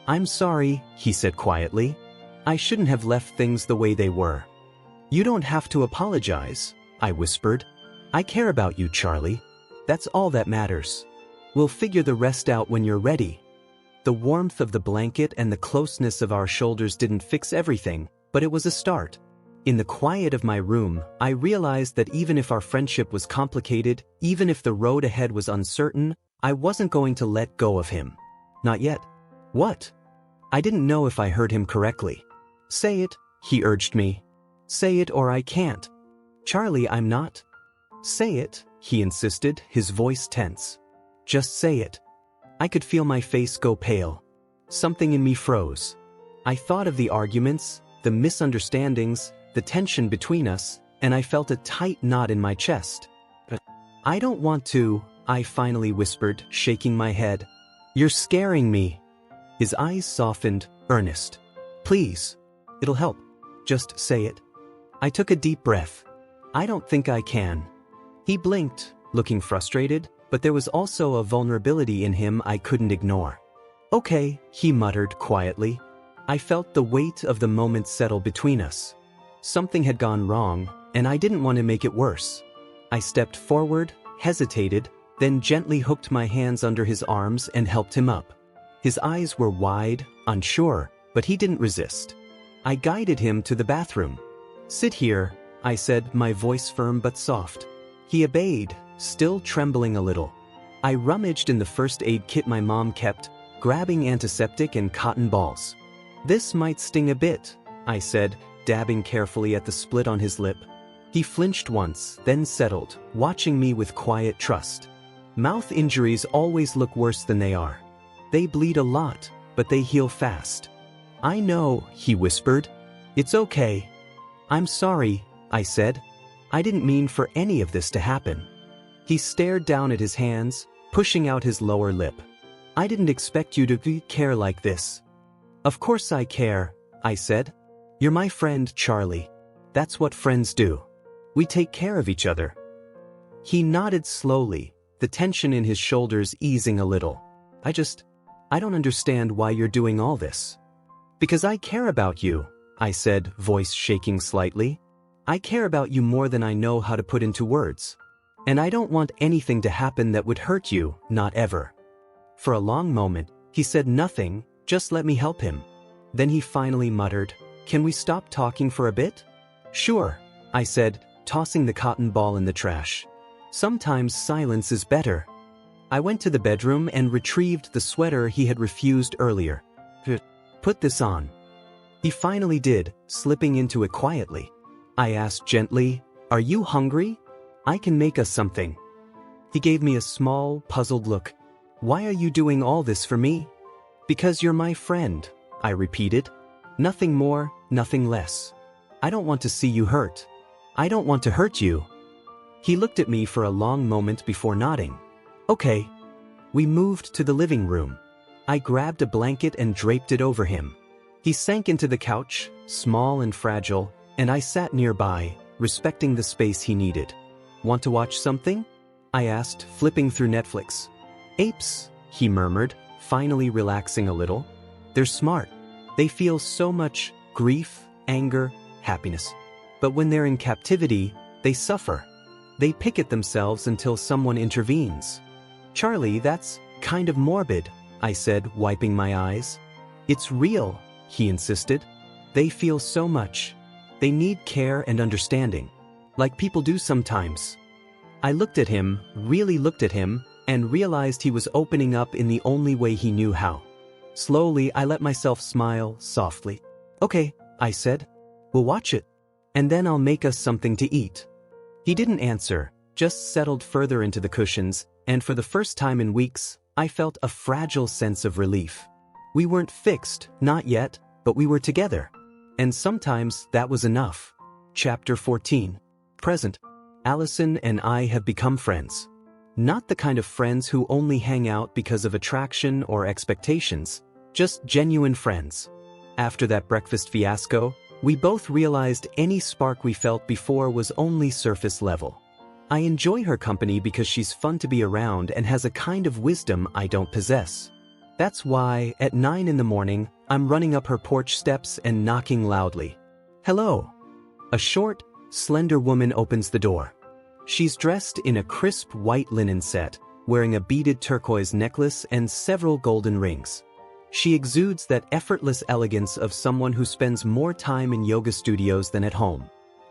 "I'm sorry," he said quietly. "I shouldn't have left things the way they were." "You don't have to apologize," I whispered. "I care about you, Charlie. That's all that matters. We'll figure the rest out when you're ready." The warmth of the blanket and the closeness of our shoulders didn't fix everything, but it was a start. In the quiet of my room, I realized that even if our friendship was complicated, even if the road ahead was uncertain, I wasn't going to let go of him. Not yet. "What?" I didn't know if I heard him correctly. "Say it," he urged me. "Say it or I can't." "Charlie, I'm not." "Say it," he insisted, his voice tense. "Just say it." I could feel my face go pale. Something in me froze. I thought of the arguments, the misunderstandings, the tension between us, and I felt a tight knot in my chest. "But I don't want to," I finally whispered, shaking my head. "You're scaring me." His eyes softened, earnest. "Please. It'll help. Just say it." I took a deep breath. "I don't think I can." He blinked, looking frustrated, but there was also a vulnerability in him I couldn't ignore. "Okay," he muttered quietly. I felt the weight of the moment settle between us. Something had gone wrong, and I didn't want to make it worse. I stepped forward, hesitated, then gently hooked my hands under his arms and helped him up. His eyes were wide, unsure, but he didn't resist. I guided him to the bathroom. "Sit here," I said, my voice firm but soft. He obeyed, still trembling a little. I rummaged in the first aid kit my mom kept, grabbing antiseptic and cotton balls. "This might sting a bit," I said, dabbing carefully at the split on his lip. He flinched once, then settled, watching me with quiet trust. "Mouth injuries always look worse than they are. They bleed a lot, but they heal fast." "I know," he whispered. "It's okay." "I'm sorry," I said. "I didn't mean for any of this to happen." He stared down at his hands, pushing out his lower lip. "I didn't expect you to care like this." "Of course I care," I said. "You're my friend, Charlie. That's what friends do. We take care of each other." He nodded slowly, the tension in his shoulders easing a little. I don't understand why you're doing all this." "Because I care about you," I said, voice shaking slightly. "I care about you more than I know how to put into words. And I don't want anything to happen that would hurt you, not ever." For a long moment, he said nothing, just let me help him. Then he finally muttered, "Can we stop talking for a bit?" "Sure," I said, tossing the cotton ball in the trash. "Sometimes silence is better." I went to the bedroom and retrieved the sweater he had refused earlier. "Put this on." He finally did, slipping into it quietly. I asked gently, "Are you hungry? I can make us something." He gave me a small, puzzled look. "Why are you doing all this for me?" "Because you're my friend," I repeated. "Nothing more, nothing less. I don't want to see you hurt. I don't want to hurt you." He looked at me for a long moment before nodding. "Okay." We moved to the living room. I grabbed a blanket and draped it over him. He sank into the couch, small and fragile, and I sat nearby, respecting the space he needed. "Want to watch something?" I asked, flipping through Netflix. "Apes," he murmured, finally relaxing a little. "They're smart. They feel so much grief, anger, happiness. But when they're in captivity, they suffer. They pick at themselves until someone intervenes." "Charlie, that's kind of morbid," I said, wiping my eyes. "It's real," he insisted. "They feel so much. They need care and understanding. Like people do sometimes." I looked at him, really looked at him, and realized he was opening up in the only way he knew how. Slowly, I let myself smile softly. "Okay," I said. "We'll watch it. And then I'll make us something to eat." He didn't answer, just settled further into the cushions, and for the first time in weeks, I felt a fragile sense of relief. We weren't fixed, not yet, but we were together. And sometimes that was enough. Chapter 14. Present. Allison and I have become friends. Not the kind of friends who only hang out because of attraction or expectations, just genuine friends. After that breakfast fiasco, we both realized any spark we felt before was only surface level. I enjoy her company because she's fun to be around and has a kind of wisdom I don't possess. That's why, at 9 in the morning, I'm running up her porch steps and knocking loudly. Hello. A short, slender woman opens the door. She's dressed in a crisp white linen set, wearing a beaded turquoise necklace and several golden rings. She exudes that effortless elegance of someone who spends more time in yoga studios than at home.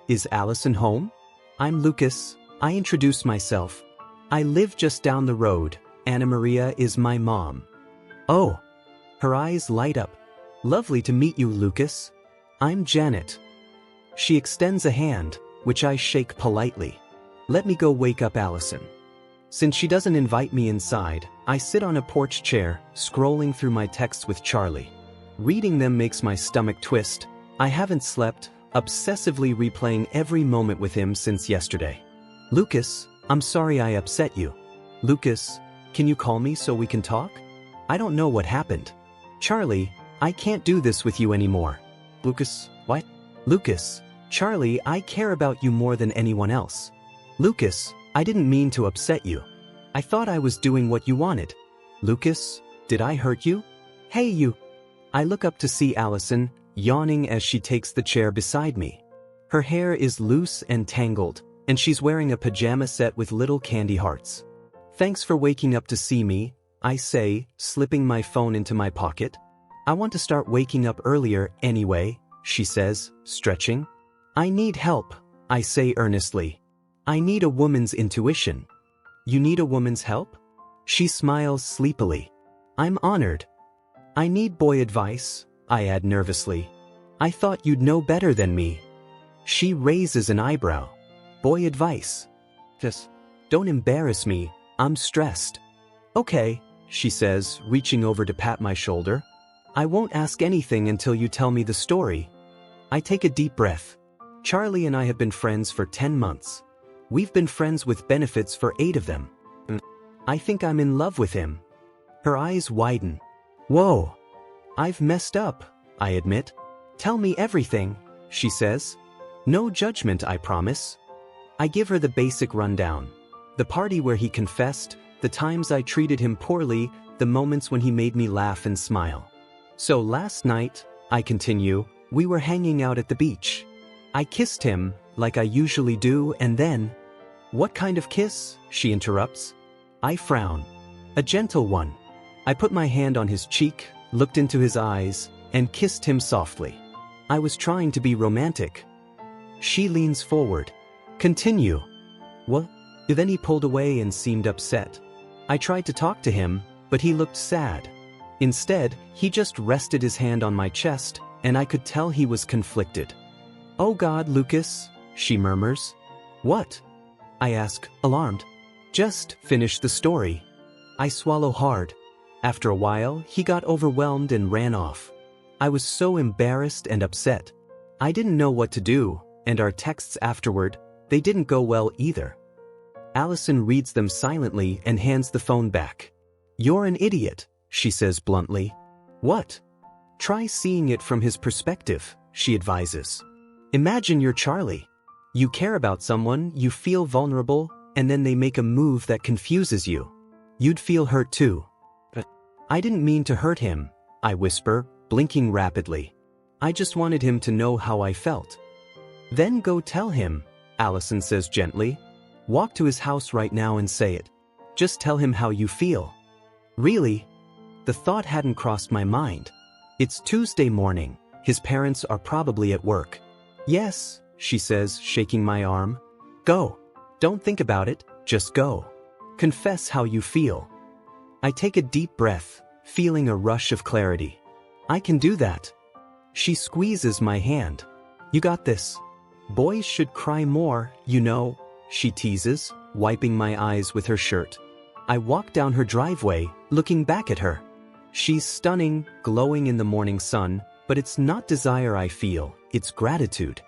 Is Allison home? I'm Lucas. I introduce myself. I live just down the road. Anna Maria is my mom. Oh. Her eyes light up. Lovely to meet you, Lucas. I'm Janet. She extends a hand, which I shake politely. Let me go wake up Allison. Since she doesn't invite me inside, I sit on a porch chair, scrolling through my texts with Charlie. Reading them makes my stomach twist. I haven't slept, obsessively replaying every moment with him since yesterday. Lucas, I'm sorry I upset you. Lucas, can you call me so we can talk? I don't know what happened. Charlie, I can't do this with you anymore. Lucas, what? Lucas, Charlie, I care about you more than anyone else. Lucas, I didn't mean to upset you. I thought I was doing what you wanted. Lucas, did I hurt you? Hey you. I look up to see Allison, yawning as she takes the chair beside me. Her hair is loose and tangled, and she's wearing a pajama set with little candy hearts. Thanks for waking up to see me, I say, slipping my phone into my pocket. I want to start waking up earlier anyway, she says, stretching. I need help, I say earnestly. I need a woman's intuition. You need a woman's help? She smiles sleepily. I'm honored. I need boy advice, I add nervously. I thought you'd know better than me. She raises an eyebrow. Boy advice. Just don't embarrass me, I'm stressed. Okay, she says, reaching over to pat my shoulder. I won't ask anything until you tell me the story. I take a deep breath. Charlie and I have been friends for 10 months. We've been friends with benefits for 8 of them. I think I'm in love with him. Her eyes widen. Whoa. I've messed up, I admit. Tell me everything, she says. No judgment, I promise. I give her the basic rundown. The party where he confessed, the times I treated him poorly, the moments when he made me laugh and smile. So last night, I continue, we were hanging out at the beach. I kissed him, like I usually do, and then... What kind of kiss? She interrupts. I frown. A gentle one. I put my hand on his cheek, looked into his eyes, and kissed him softly. I was trying to be romantic. She leans forward. Continue. What? Then he pulled away and seemed upset. I tried to talk to him, but he looked sad. Instead, he just rested his hand on my chest, and I could tell he was conflicted. Oh God, Lucas, she murmurs. What? I ask, alarmed. Just finish the story. I swallow hard. After a while, he got overwhelmed and ran off. I was so embarrassed and upset. I didn't know what to do, and our texts afterward, they didn't go well either. Allison reads them silently and hands the phone back. You're an idiot, she says bluntly. What? Try seeing it from his perspective, she advises. Imagine you're Charlie. You care about someone, you feel vulnerable, and then they make a move that confuses you. You'd feel hurt too. But I didn't mean to hurt him, I whisper, blinking rapidly. I just wanted him to know how I felt. Then go tell him, Allison says gently. Walk to his house right now and say it. Just tell him how you feel. Really? The thought hadn't crossed my mind. It's Tuesday morning. His parents are probably at work. Yes, she says, shaking my arm. Go. Don't think about it, just go. Confess how you feel. I take a deep breath, feeling a rush of clarity. I can do that. She squeezes my hand. You got this. Boys should cry more, you know, she teases, wiping my eyes with her shirt. I walk down her driveway, looking back at her. She's stunning, glowing in the morning sun, but it's not desire I feel, it's gratitude.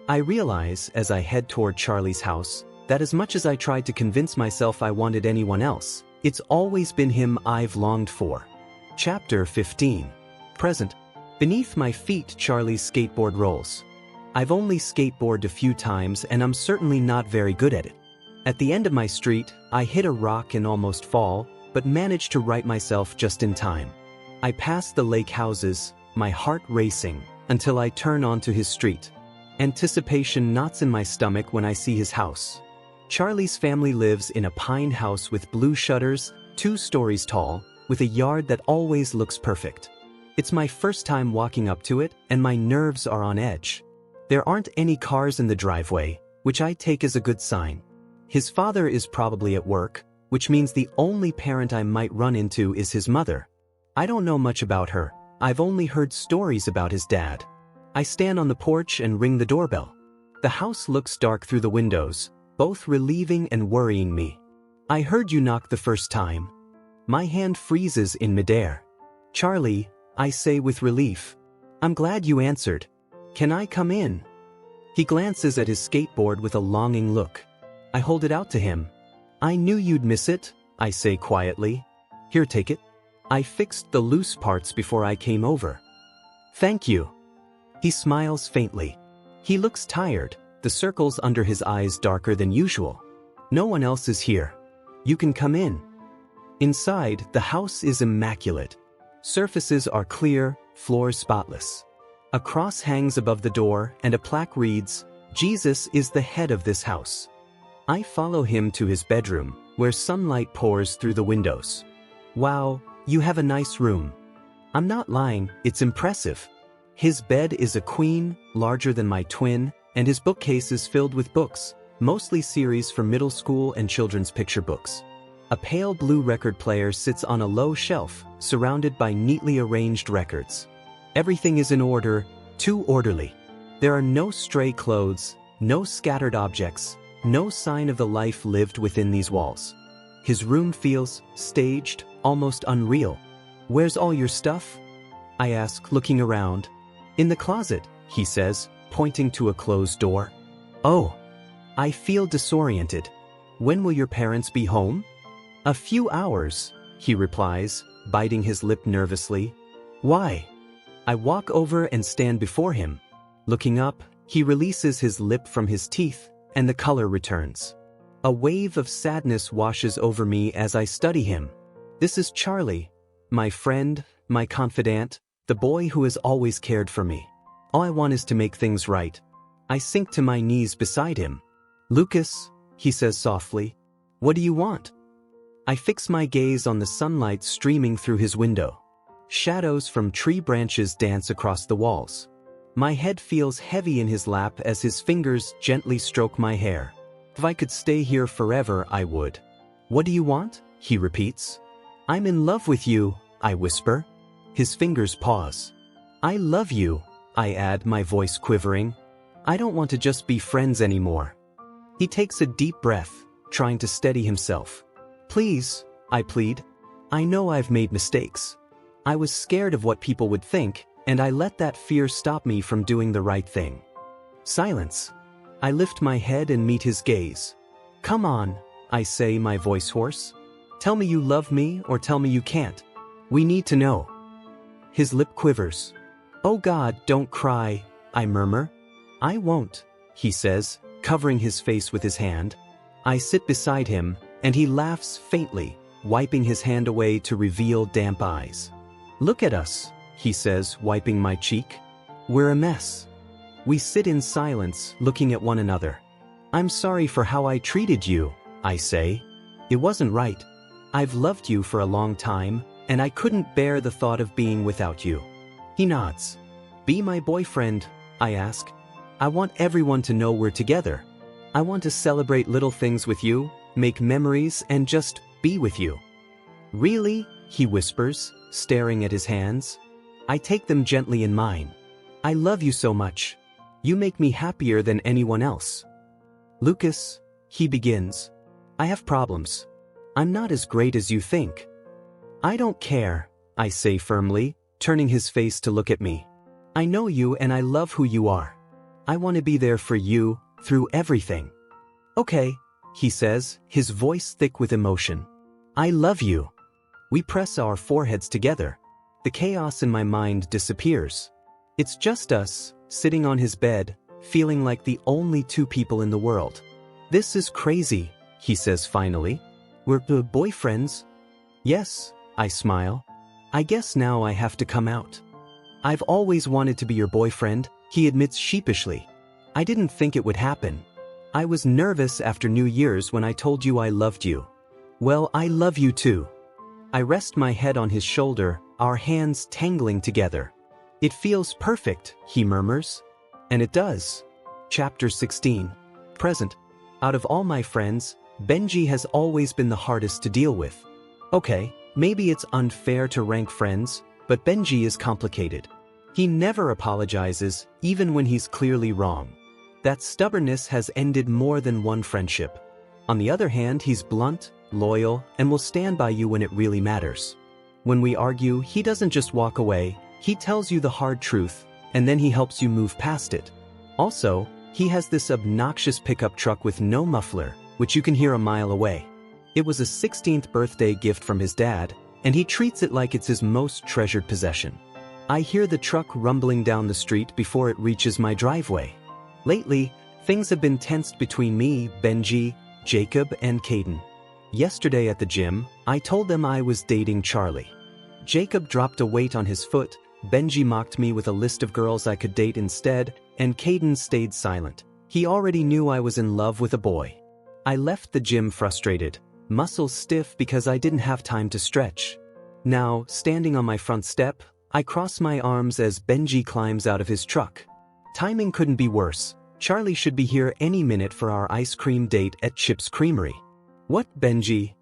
I realize, as I head toward Charlie's house, that as much as I tried to convince myself I wanted anyone else, it's always been him I've longed for. Chapter 15. Present. Beneath my feet, Charlie's skateboard rolls. I've only skateboarded a few times and I'm certainly not very good at it. At the end of my street, I hit a rock and almost fall, but managed to right myself just in time. I pass the lake houses, my heart racing, until I turn onto his street. Anticipation knots in my stomach when I see his house. Charlie's family lives in a pine house with blue shutters, 2 stories tall, with a yard that always looks perfect. It's my first time walking up to it, and my nerves are on edge. There aren't any cars in the driveway, which I take as a good sign. His father is probably at work, which means the only parent I might run into is his mother. I don't know much about her. I've only heard stories about his dad. I stand on the porch and ring the doorbell. The house looks dark through the windows, both relieving and worrying me. I heard you knock the first time. My hand freezes in midair. Charlie, I say with relief. I'm glad you answered. Can I come in? He glances at his skateboard with a longing look. I hold it out to him. I knew you'd miss it, I say quietly. Here, take it. I fixed the loose parts before I came over. Thank you. He smiles faintly. He looks tired, the circles under his eyes darker than usual. No one else is here. You can come in. Inside, the house is immaculate. Surfaces are clear, floors spotless. A cross hangs above the door and a plaque reads, Jesus is the head of this house. I follow him to his bedroom, where sunlight pours through the windows. Wow, you have a nice room. I'm not lying, it's impressive. His bed is a queen, larger than my twin, and his bookcase is filled with books, mostly series for middle school and children's picture books. A pale blue record player sits on a low shelf, surrounded by neatly arranged records. Everything is in order, too orderly. There are no stray clothes, no scattered objects, no sign of the life lived within these walls. His room feels staged, almost unreal. Where's all your stuff? I ask, looking around. In the closet, he says, pointing to a closed door. Oh. I feel disoriented. When will your parents be home? A few hours, he replies, biting his lip nervously. Why? I walk over and stand before him. Looking up, he releases his lip from his teeth, and the color returns. A wave of sadness washes over me as I study him. This is Charlie, my friend, my confidant, the boy who has always cared for me. All I want is to make things right. I sink to my knees beside him. Lucas, he says softly, what do you want? I fix my gaze on the sunlight streaming through his window. Shadows from tree branches dance across the walls. My head feels heavy in his lap as his fingers gently stroke my hair. If I could stay here forever, I would. What do you want? He repeats. I'm in love with you, I whisper. His fingers pause. I love you, I add, my voice quivering. I don't want to just be friends anymore. He takes a deep breath, trying to steady himself. Please, I plead. I know I've made mistakes. I was scared of what people would think, and I let that fear stop me from doing the right thing. Silence. I lift my head and meet his gaze. Come on, I say, my voice hoarse. Tell me you love me or tell me you can't. We need to know. His lip quivers. Oh God, don't cry, I murmur. I won't, he says, covering his face with his hand. I sit beside him, and he laughs faintly, wiping his hand away to reveal damp eyes. Look at us, he says, wiping my cheek. We're a mess. We sit in silence, looking at one another. I'm sorry for how I treated you, I say. It wasn't right. I've loved you for a long time, and I couldn't bear the thought of being without you. He nods. Be my boyfriend, I ask. I want everyone to know we're together. I want to celebrate little things with you, make memories, and just be with you. Really? He whispers, staring at his hands. I take them gently in mine. I love you so much. You make me happier than anyone else. Lucas, he begins. I have problems. I'm not as great as you think. I don't care, I say firmly, turning his face to look at me. I know you and I love who you are. I want to be there for you, through everything. Okay, he says, his voice thick with emotion. I love you. We press our foreheads together. The chaos in my mind disappears. It's just us, sitting on his bed, feeling like the only two people in the world. This is crazy, he says finally. We're boyfriends? Yes, I smile. I guess now I have to come out. I've always wanted to be your boyfriend, he admits sheepishly. I didn't think it would happen. I was nervous after New Year's when I told you I loved you. Well, I love you too. I rest my head on his shoulder, our hands tangling together. It feels perfect, he murmurs. And it does. Chapter 16. Present. Out of all my friends, Benji has always been the hardest to deal with. Okay, maybe it's unfair to rank friends, but Benji is complicated. He never apologizes, even when he's clearly wrong. That stubbornness has ended more than one friendship. On the other hand, he's blunt, loyal, and will stand by you when it really matters. When we argue, he doesn't just walk away, he tells you the hard truth, and then he helps you move past it. Also, he has this obnoxious pickup truck with no muffler, which you can hear a mile away. It was a 16th birthday gift from his dad, and he treats it like it's his most treasured possession. I hear the truck rumbling down the street before it reaches my driveway. Lately, things have been tensed between me, Benji, Jacob, and Caden. Yesterday at the gym, I told them I was dating Charlie. Jacob dropped a weight on his foot, Benji mocked me with a list of girls I could date instead, and Caden stayed silent. He already knew I was in love with a boy. I left the gym frustrated, muscles stiff because I didn't have time to stretch. Now, standing on my front step, I cross my arms as Benji climbs out of his truck. Timing couldn't be worse. Charlie should be here any minute for our ice cream date at Chip's Creamery. What, Benji?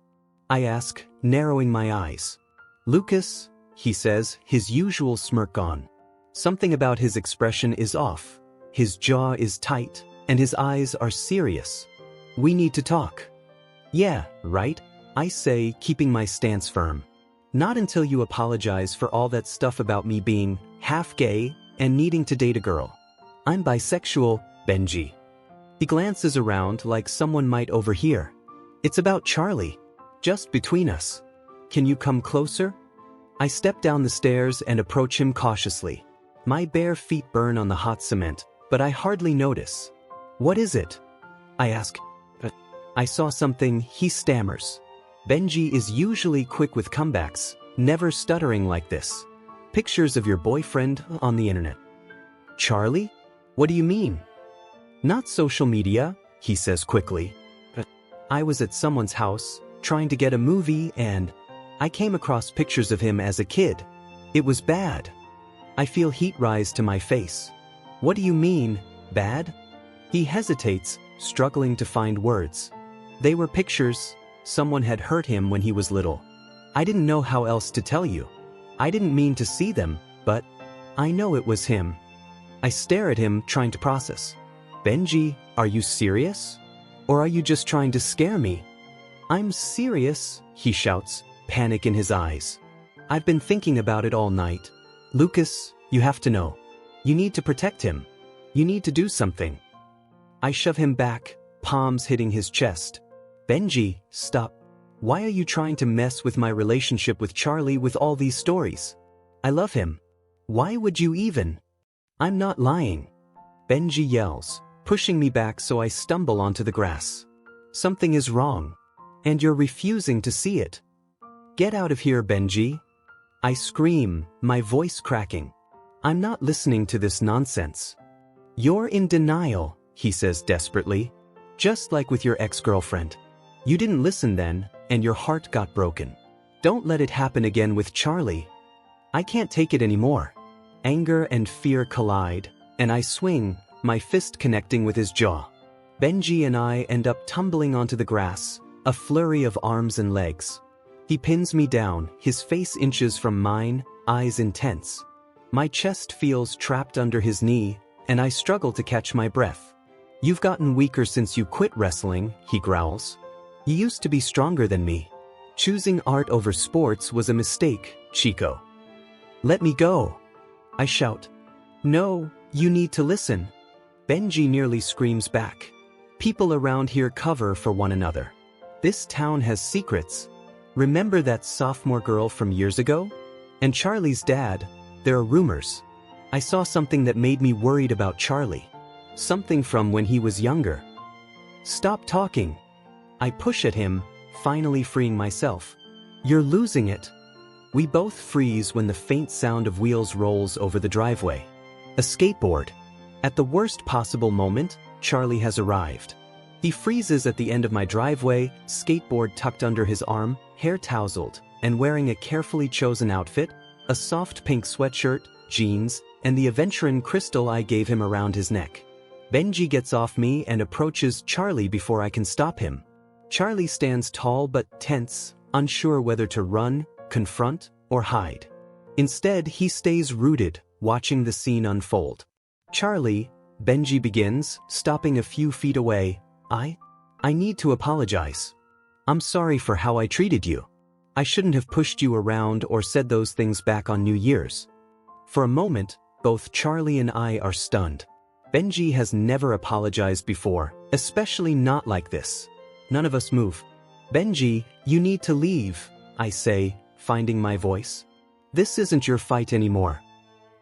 I ask, narrowing my eyes. Lucas, he says, his usual smirk gone. Something about his expression is off. His jaw is tight, and his eyes are serious. We need to talk. Yeah, right? I say, keeping my stance firm. Not until you apologize for all that stuff about me being half gay and needing to date a girl. I'm bisexual, Benji. He glances around like someone might overhear. It's about Charlie. Just between us. Can you come closer? I step down the stairs and approach him cautiously. My bare feet burn on the hot cement, but I hardly notice. What is it? I ask. I saw something, he stammers. Benji is usually quick with comebacks, never stuttering like this. Pictures of your boyfriend on the internet. Charlie? What do you mean? Not social media, he says quickly. I was at someone's house, trying to get a movie, and I came across pictures of him as a kid. It was bad. I feel heat rise to my face. What do you mean, bad? He hesitates, struggling to find words. They were pictures. Someone had hurt him when he was little. I didn't know how else to tell you. I didn't mean to see them, but I know it was him. I stare at him, trying to process. Benji, are you serious? Or are you just trying to scare me? I'm serious, he shouts, panic in his eyes. I've been thinking about it all night. Lucas, you have to know. You need to protect him. You need to do something. I shove him back, palms hitting his chest. Benji, stop. Why are you trying to mess with my relationship with Charlie with all these stories? I love him. Why would you even? I'm not lying. Benji yells, pushing me back so I stumble onto the grass. Something is wrong. And you're refusing to see it. Get out of here, Benji. I scream, my voice cracking. I'm not listening to this nonsense. You're in denial, he says desperately. Just like with your ex-girlfriend. You didn't listen then, and your heart got broken. Don't let it happen again with Charlie. I can't take it anymore. Anger and fear collide, and I swing, my fist connecting with his jaw. Benji and I end up tumbling onto the grass, a flurry of arms and legs. He pins me down, his face inches from mine, eyes intense. My chest feels trapped under his knee, and I struggle to catch my breath. You've gotten weaker since you quit wrestling, he growls. You used to be stronger than me. Choosing art over sports was a mistake, Chico. Let me go. I shout. No, you need to listen. Benji nearly screams back. People around here cover for one another. This town has secrets. Remember that sophomore girl from years ago? And Charlie's dad. There are rumors. I saw something that made me worried about Charlie. Something from when he was younger. Stop talking. I push at him, finally freeing myself. You're losing it. We both freeze when the faint sound of wheels rolls over the driveway. A skateboard. At the worst possible moment, Charlie has arrived. He freezes at the end of my driveway, skateboard tucked under his arm, hair tousled, and wearing a carefully chosen outfit, a soft pink sweatshirt, jeans, and the aventurine crystal I gave him around his neck. Benji gets off me and approaches Charlie before I can stop him. Charlie stands tall but tense, unsure whether to run, confront, or hide. Instead, he stays rooted, watching the scene unfold. Charlie, Benji begins, stopping a few feet away. I need to apologize. I'm sorry for how I treated you. I shouldn't have pushed you around or said those things back on New Year's. For a moment, both Charlie and I are stunned. Benji has never apologized before, especially not like this. None of us move. Benji, you need to leave, I say, finding my voice. This isn't your fight anymore.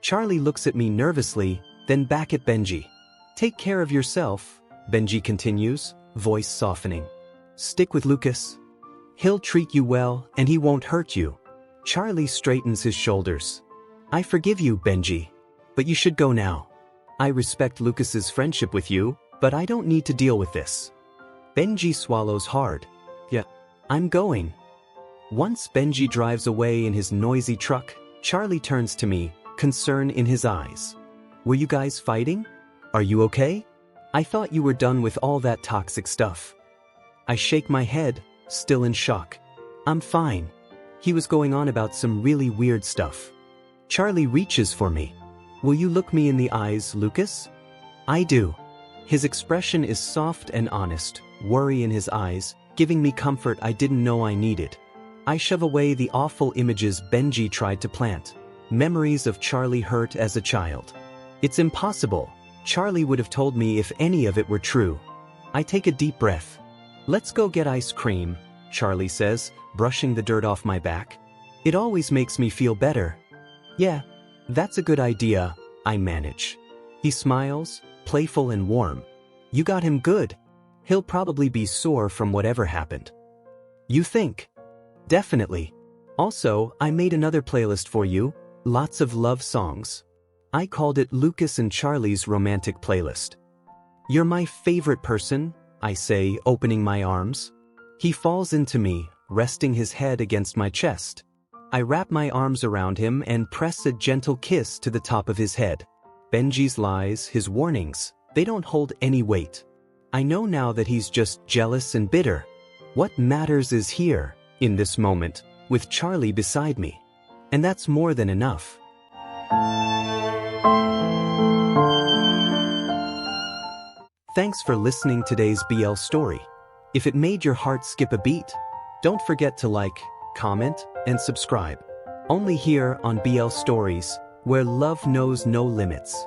Charlie looks at me nervously, then back at Benji. Take care of yourself, Benji continues, voice softening. Stick with Lucas. He'll treat you well and he won't hurt you. Charlie straightens his shoulders. I forgive you, Benji. But you should go now. I respect Lucas's friendship with you, but I don't need to deal with this. Benji swallows hard. Yeah, I'm going. Once Benji drives away in his noisy truck, Charlie turns to me, concern in his eyes. Were you guys fighting? Are you okay? I thought you were done with all that toxic stuff. I shake my head, still in shock. I'm fine. He was going on about some really weird stuff. Charlie reaches for me. Will you look me in the eyes, Lucas? I do. His expression is soft and honest, worry in his eyes, giving me comfort I didn't know I needed. I shove away the awful images Benji tried to plant, memories of Charlie hurt as a child. It's impossible. Charlie would have told me if any of it were true. I take a deep breath. Let's go get ice cream, Charlie says, brushing the dirt off my back. It always makes me feel better. Yeah, that's a good idea, I manage. He smiles, playful and warm. You got him good. He'll probably be sore from whatever happened. You think? Definitely. Also, I made another playlist for you, lots of love songs. I called it Lucas and Charlie's romantic playlist. You're my favorite person, I say, opening my arms. He falls into me, resting his head against my chest. I wrap my arms around him and press a gentle kiss to the top of his head. Benji's lies, his warnings, they don't hold any weight. I know now that he's just jealous and bitter. What matters is here, in this moment, with Charlie beside me. And that's more than enough. Thanks for listening to today's BL story. If it made your heart skip a beat, don't forget to like, comment, and subscribe. Only here on BL Stories, where love knows no limits.